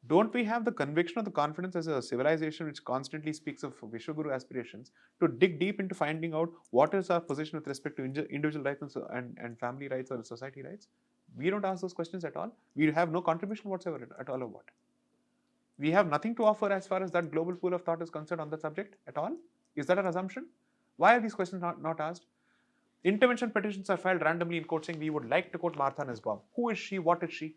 Don't we have the conviction or the confidence as a civilization which constantly speaks of Vishwaguru aspirations to dig deep into finding out what is our position with respect to individual rights and family rights or society rights? We don't ask those questions at all. We have no contribution whatsoever at all of what. We have nothing to offer as far as that global pool of thought is concerned on that subject at all. Is that an assumption? Why are these questions not asked? Intervention petitions are filed randomly in court saying we would like to quote Martha Nussbaum. Who is she? What is she?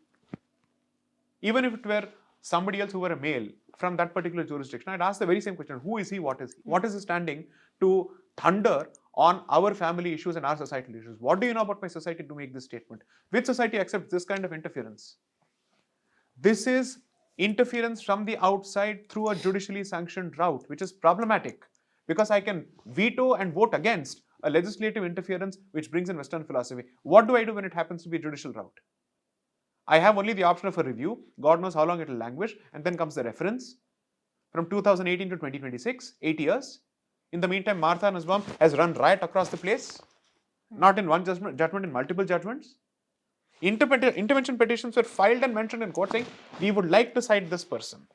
Even if it were somebody else who were a male from that particular jurisdiction, I'd ask the very same question. Who is he? What is he? What is his standing to thunder on our family issues and our societal issues? What do you know about my society to make this statement? Which society accepts this kind of interference? This is interference from the outside through a judicially sanctioned route, which is problematic because I can veto and vote against a legislative interference which brings in Western philosophy. What do I do when it happens to be a judicial route? I have only the option of a review. God knows how long it will languish. And then comes the reference from 2018 to 2026, 8 years. In the meantime, Martha Nussbaum has run riot across the place. Not in one judgment, in multiple judgments. Intervention petitions were filed and mentioned in court saying, we would like to cite this person.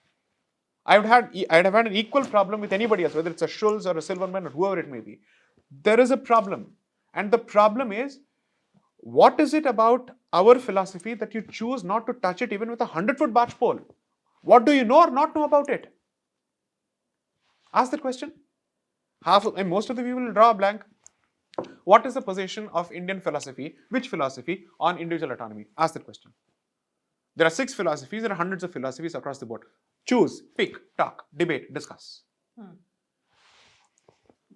I'd have had an equal problem with anybody else, whether it's a Schulz or a Silverman or whoever it may be. There is a problem. And the problem is, what is it about our philosophy that you choose not to touch it even with a 100-foot barge pole? What do you know or not know about it? Ask that question. Most of the people will draw a blank. What is the position of Indian philosophy, which philosophy, on individual autonomy? Ask that question. There are 6 philosophies, there are hundreds of philosophies across the board. Choose, pick, talk, debate, discuss.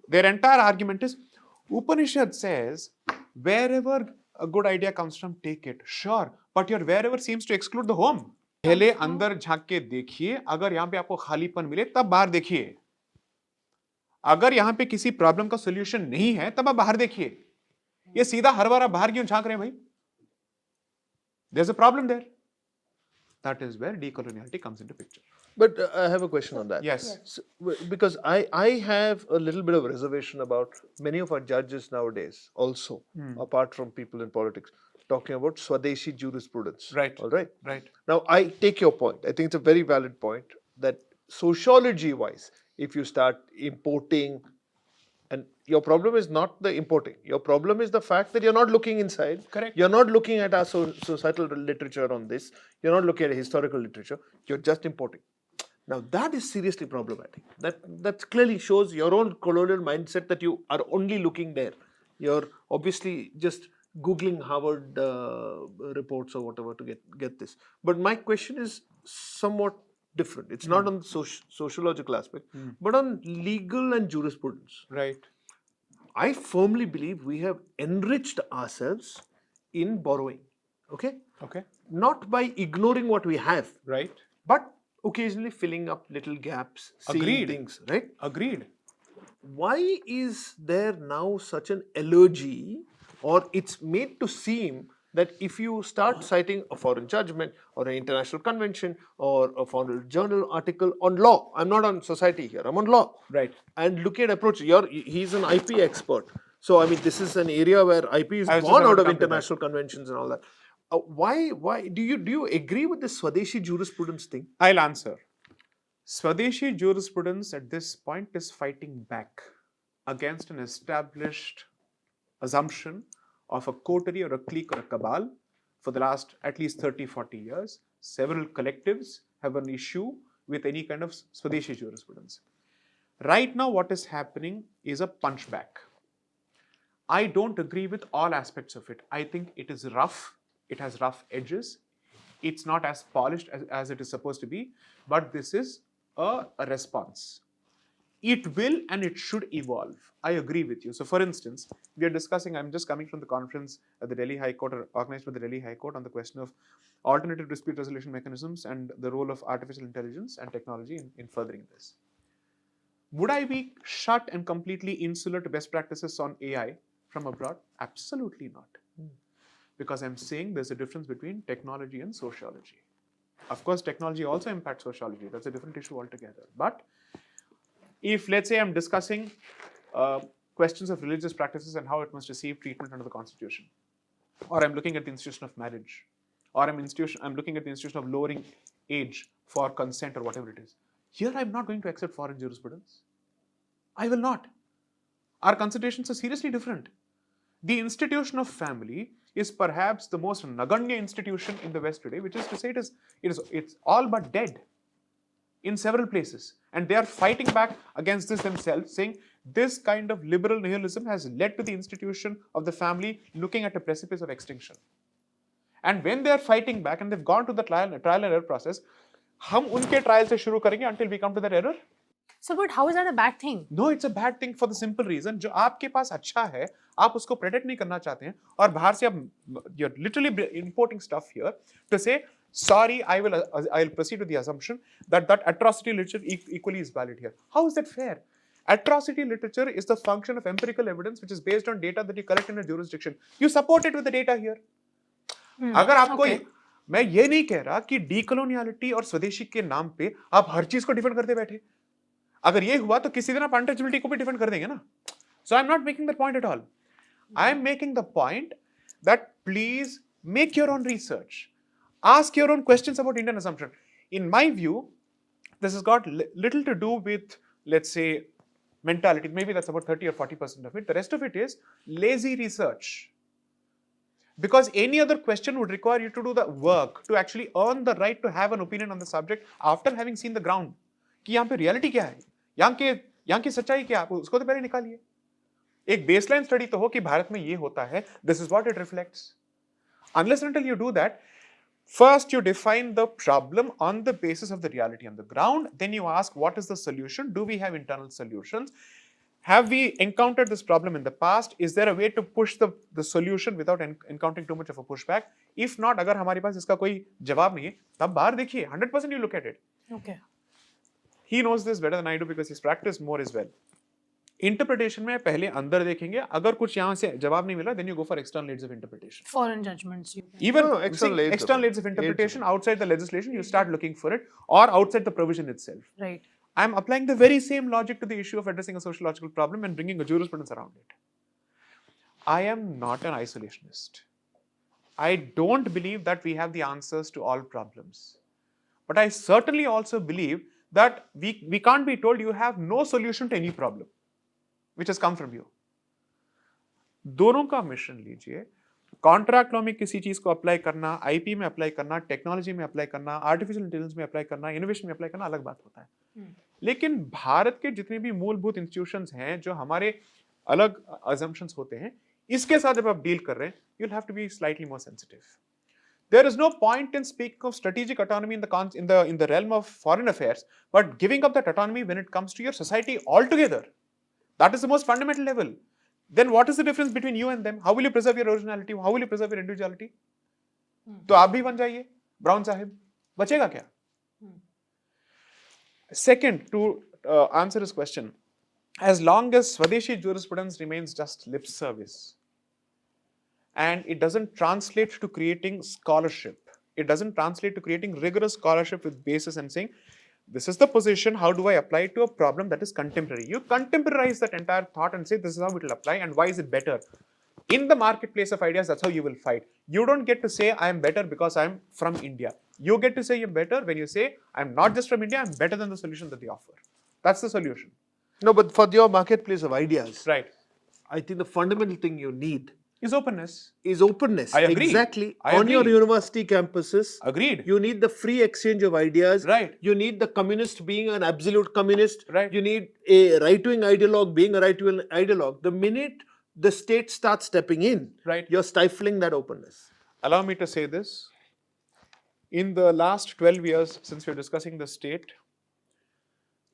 Their entire argument is, Upanishad says, wherever a good idea comes from, take it. Sure, but your wherever seems to exclude the home. पहले अंदर झांक के देखिए, अगर यहाँ पे आपको खालीपन मिले, तब बाहर देखिए. अगर यहाँ पे किसी प्रॉब्लम का सॉल्यूशन नहीं है, तब आप बाहर देखिए. ये सीधा हर बार आप बाहर क्यों झांक रहे हैं भाई? There's a problem there. That is where decoloniality comes into picture. But I have a question on that. Yes. So, because I have a little bit of reservation about many of our judges nowadays also, apart from people in politics, talking about Swadeshi jurisprudence. Right. All right. Right. Now, I take your point. I think it's a very valid point that sociology-wise, if you start importing, and your problem is not the importing. Your problem is the fact that you're not looking inside. Correct. You're not looking at our societal literature on this. You're not looking at historical literature. You're just importing. Now, that is seriously problematic. That clearly shows your own colonial mindset that you are only looking there. You're obviously just Googling Harvard reports or whatever to get this. But my question is somewhat different. It's not on the sociological aspect, but on legal and jurisprudence. Right. I firmly believe we have enriched ourselves in borrowing. Okay? Okay. Not by ignoring what we have, Right. but occasionally filling up little gaps, seeing Agreed. things, right? Agreed. Why is there now such an allergy, or it's made to seem that if you start citing a foreign judgment or an international convention or a foreign journal article on law, I'm not on society here, I'm on law. Right. And look at approach. He's an IP expert. So, I mean, this is an area where IP is I was just born about out to of come to that. international conventions and all that. Why do you agree with this Swadeshi jurisprudence thing? I'll answer. Swadeshi jurisprudence at this point is fighting back against an established assumption of a coterie or a clique or a cabal for the last at least 30-40 years. Several collectives have an issue with any kind of Swadeshi jurisprudence. Right now, what is happening is a punchback. I don't agree with all aspects of it. I think it is rough. It has rough edges. It's not as polished as it is supposed to be, but this is a response. It will and it should evolve. I agree with you. So, for instance, we are discussing, I'm just coming from the conference at the Delhi High Court, or organized by the Delhi High Court, on the question of alternative dispute resolution mechanisms and the role of artificial intelligence and technology in furthering this. Would I be shut and completely insular to best practices on AI from abroad? Absolutely not. Because I'm saying there's a difference between technology and sociology. Of course, technology also impacts sociology. That's a different issue altogether. But if, let's say, I'm discussing questions of religious practices and how it must receive treatment under the Constitution, or I'm looking at the institution of marriage, or I'm looking at the institution of lowering age for consent or whatever it is, here I'm not going to accept foreign jurisprudence. I will not. Our considerations are seriously different. The institution of family is perhaps the most naganya institution in the West today, which is to say it's all but dead in several places. And they are fighting back against this themselves, saying this kind of liberal nihilism has led to the institution of the family looking at a precipice of extinction. And when they are fighting back and they've gone to the trial and error process, हम उनके trial से शुरू करेंगे until we come to that error. So, but how is that a bad thing? No, it's a bad thing for the simple reason, जो आपके पास अच्छा है, आप उसको protect नहीं करना चाहते हैं, और बाहर से आप, you're literally importing stuff here to say, sorry, I'll proceed with the assumption that atrocity literature equally is valid here. How is that fair? Atrocity literature is the function of empirical evidence which is based on data that you collect in a jurisdiction. You support it with the data here. अगर आपको मैं ये नहीं कह रहा कि decoloniality और स्वदेशी के नाम पे आप हर चीज को डिफेंड करते बैठे. अगर ये हुआ तो किसी दिन आप अनटचेबिलिटी को भी डिफेंड कर देंगे ना. So I'm not making that point at all. I'm making the point that please make your own research. Ask your own questions about Indian assumption. In my view, this has got little to do with, let's say, mentality. Maybe that's about 30 or 40% of it. The rest of it is lazy research. Because any other question would require you to do the work to actually earn the right to have an opinion on the subject after having seen the ground. कि यहाँ पे reality क्या है? यहाँ की सच्चाई क्या है? उसको तो पहले निकालिए. एक baseline study तो हो कि भारत में ये होता है. This is what it reflects. Unless and until you do that, first you define the problem on the basis of the reality on the ground. Then you ask what is the solution? Do we have internal solutions? Have we encountered this problem in the past? Is there a way to push the solution without encountering too much of a pushback? If not, अगर हमारे पास इसका कोई जवाब नहीं है, तब बाहर देखिए. 100% you look at it. Okay. He knows this better than I do because he's practiced more as well. Interpretation में पहले अंदर देखेंगे. अगर कुछ यहाँ से जवाब नहीं मिला, then you go for external aids of interpretation. Foreign judgments. Even external aids of interpretation outside the legislation, you start looking for it, or outside the provision itself. Right. I'm applying the very same logic to the issue of addressing a sociological problem and bringing a jurisprudence around it. I am not an isolationist. I don't believe that we have the answers to all problems. But I certainly also believe that we can't be told you have no solution to any problem which has come from you. दोनों का mission लीजिए. Contract law में किसी चीज को apply करना, IP में apply करना, टेक्नोलॉजी में अप्लाई करना, आर्टिफिशियल इंटेलिजेंस में अप्लाई करना, इनोवेशन में अप्लाई करना अलग बात होता है. लेकिन भारत के जितने भी मूलभूत इंस्टीट्यूशंस हैं जो हमारे अलग अजम्पशंस होते हैं, इसके साथ जब आप डील कर रहे हैं, you'll have to be slightly more sensitive. There is no point in speaking of strategic autonomy in the realm of foreign affairs, but giving up that autonomy when it comes to your society altogether. That is the most fundamental level. Then what is the difference between you and them? How will you preserve your originality? How will you preserve your individuality? तो आप भी बन जाइए brown Sahib, बचेगा क्या? Second, to answer his question, as long as Swadeshi jurisprudence remains just lip service and it doesn't translate to creating scholarship, it doesn't translate to creating rigorous scholarship with basis and saying, this is the position, how do I apply it to a problem that is contemporary? You contemporize that entire thought and say, this is how it will apply and why is it better? In the marketplace of ideas, that's how you will fight. You don't get to say, I am better because I am from India. You get to say you're better when you say, I'm not just from India, I'm better than the solution that they offer. That's the solution. No, but for your marketplace of ideas, Right. I think the fundamental thing you need Is openness. is openness. I agree. Exactly. I On agree. your university campuses, Agreed. you need the free exchange of ideas. Right. You need the communist being an absolute communist. Right. You need a right-wing ideologue being a right-wing ideologue. The minute the state starts stepping in, Right. you're stifling that openness. Allow me to say this. In the last 12 years since we're discussing the state,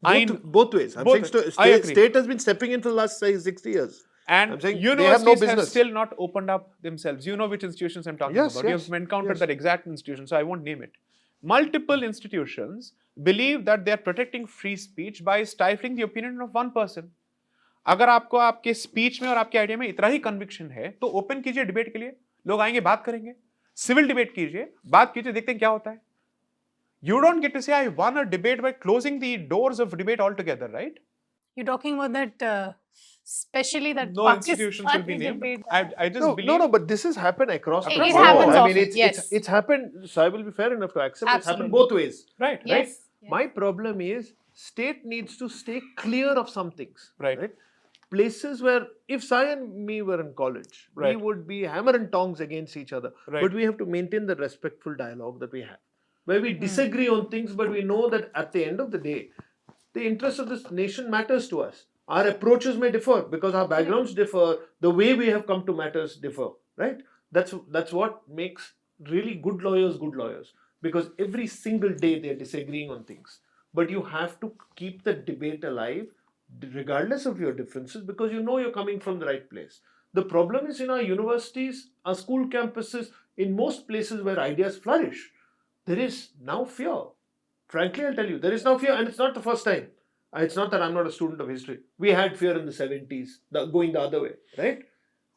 Both ways. I'm Both saying ways. I agree. state has been stepping in for the last 60 years. and I'm saying they have no universities have business. still not opened up themselves. You know which institutions I'm talking Yes, about. yes, You've encountered yes. that exact institution, so I won't name it. Multiple institutions believe that they are protecting free speech by stifling the opinion of one person. अगर आपको आपके speech में और आपके idea में इतना ही conviction है तो ओपन कीजिए डिबेट के लिए, लोग आएंगे बात करेंगे, सिविल डिबेट कीजिए, बात कीजिए, देखते हैं क्या होता है. You don't get to say I won a debate by closing the doors of debate altogether, right? You're talking about that, especially that No institutions will be Pakistani named. debate. I just believe. No, but this has happened across the It board. happens I mean, often, yes. it's happened, so I will be fair enough to accept it's happened Absolutely. both ways. Right. Yes. Yes. My problem is state needs to stay clear of some things. Right. places where if Sai and me were in college, we Right. would be hammer and tongs against each other. Right. But we have to maintain the respectful dialogue that we have, where we disagree on things, but we know that at the end of the day, the interest of this nation matters to us. Our approaches may differ because our backgrounds differ, the way we have come to matters differ, right? That's what makes really good lawyers, because every single day they're disagreeing on things. But you have to keep the debate alive regardless of your differences, because you know you're coming from the right place. The problem is in our universities, our school campuses, in most places where ideas flourish, there is now fear. Frankly, I'll tell you, there is now fear, and it's not the first time. It's not that I'm not a student of history. We had fear in the 70s, going the other way, right?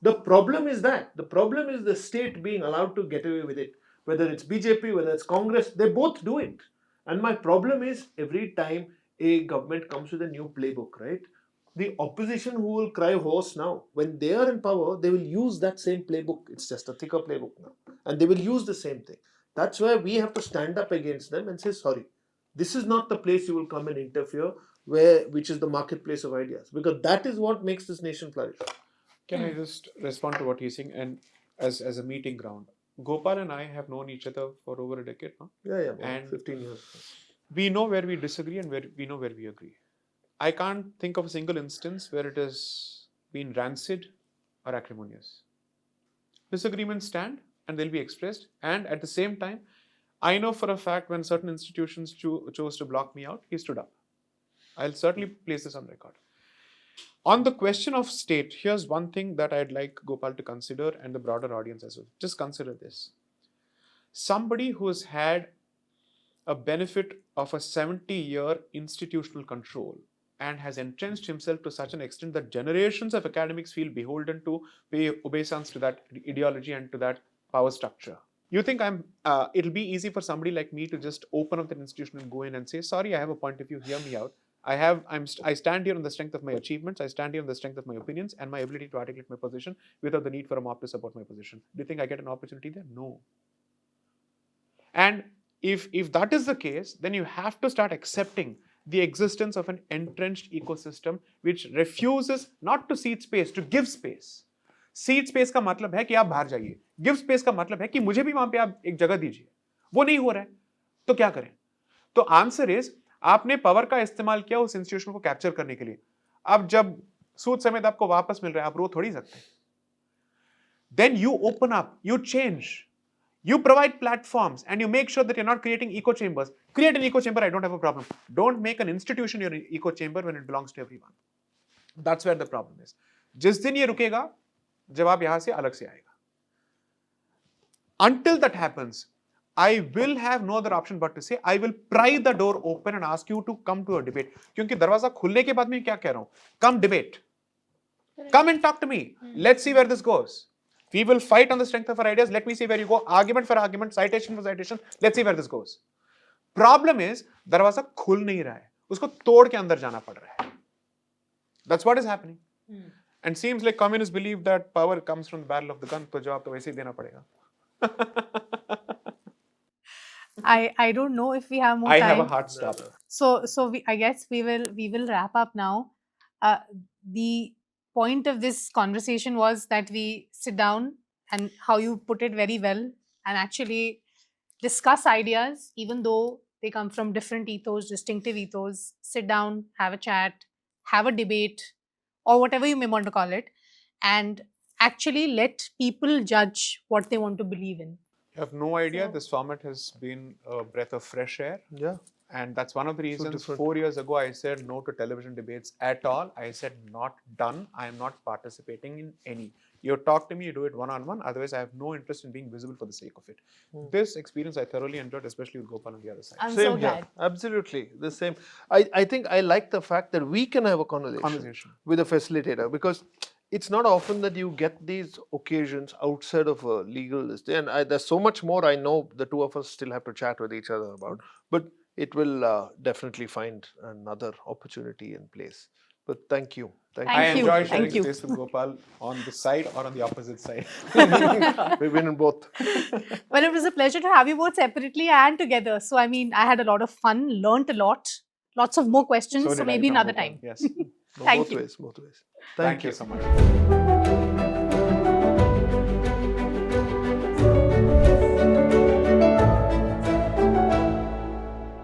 The problem is the state being allowed to get away with it. Whether it's BJP, whether it's Congress, they both do it. And my problem is every time a government comes with a new playbook, right? The opposition who will cry horse now, when they are in power, they will use that same playbook. It's just a thicker playbook now. And they will use the same thing. That's why we have to stand up against them and say, sorry, this is not the place you will come and interfere, which is the marketplace of ideas. Because that is what makes this nation flourish. Can I just respond to what he's saying? And as a meeting ground, Gopal and I have known each other for over a decade now. Yeah, And 15 years. We know where we disagree and we know where we agree. I can't think of a single instance where it has been rancid or acrimonious. Disagreements stand and they'll be expressed. And at the same time, I know for a fact when certain institutions chose to block me out, he stood up. I'll certainly place this on record. On the question of state, here's one thing that I'd like Gopal to consider and the broader audience as well. Just consider this. Somebody who has had a benefit of a 70-year institutional control and has entrenched himself to such an extent that generations of academics feel beholden to pay obeisance to that ideology and to that power structure. You think it'll be easy for somebody like me to just open up that institution and go in and say, sorry, I have a point of view, hear me out. I stand here on the strength of my achievements, I stand here on the strength of my opinions and my ability to articulate my position without the need for a mob to support my position. Do you think I get an opportunity there? No. And if that is the case, then you have to start accepting the existence of an entrenched ecosystem which refuses not to cede space, to give space. Cede space का मतलब है कि आप बाहर जाइए. Give space का मतलब है कि मुझे भी वहां पे आप एक जगह दीजिए. वो नहीं हो रहा है, तो क्या करें? तो आंसर इज आपने पावर का इस्तेमाल किया उस इंस्टीट्यूशन को कैप्चर करने के लिए. अब जब सूद समेत आपको वापस मिल रहा है, आप रो थोड़ी सकते हैं. Then you open up, you change. You provide platforms and you make sure that you're not creating echo chambers. Create an echo chamber, I don't have a problem. Don't make an institution your echo chamber when it belongs to everyone. That's where the problem is. जिस दिन ये रुकेगा, जब आप यहां से अलग से आएगा. Until that happens, I will have no other option but to say, I will pry the door open and ask you to come to a debate. क्योंकि दरवाजा खुलने के बाद मैं क्या कह रहा हूं? Come debate. Come and talk to me. Let's see where this goes. We will fight on the strength of our ideas. Let me see where you go. Argument for argument, citation for citation. Let's see where this goes. Problem is, दरवाजा खुल नहीं रहा है. उसको तोड़ के अंदर जाना पड़ रहा है. That's what is happening. And seems like communists believe that power comes from the barrel of the gun. तो जवाब तो वैसे ही देना पड़ेगा. I don't know if we have more I time. have a hard stop. So I guess we will wrap up now. The point of this conversation was that we sit down and how you put it very well and actually discuss ideas, even though they come from different ethos, distinctive ethos. Sit down, have a chat, have a debate, or whatever you may want to call it, and actually let people judge what they want to believe in. You have no idea. This format has been a breath of fresh air. Yeah. And that's one of the reasons different. 4 years ago I said no to television debates at all. I said not done. I am not participating in any. You talk to me, you do it one-on-one. Otherwise, I have no interest in being visible for the sake of it. This experience I thoroughly enjoyed, especially with Gopal on the other side. I'm Same so here. glad. Absolutely. The same. I think I like the fact that we can have a conversation with a facilitator, because it's not often that you get these occasions outside of a legal list. And there's so much more I know the two of us still have to chat with each other about. But it will definitely find another opportunity in place. But thank you. Thank I you. enjoy sharing Thank you. space with Gopal on the side or on the opposite side. We've been in both. Well, it was a pleasure to have you both separately and together. So, I mean, I had a lot of fun, learnt a lot, lots of more questions. So, did I maybe from another Gopal. time. Yes. No, Thank both you. ways, both ways. Thank you so much.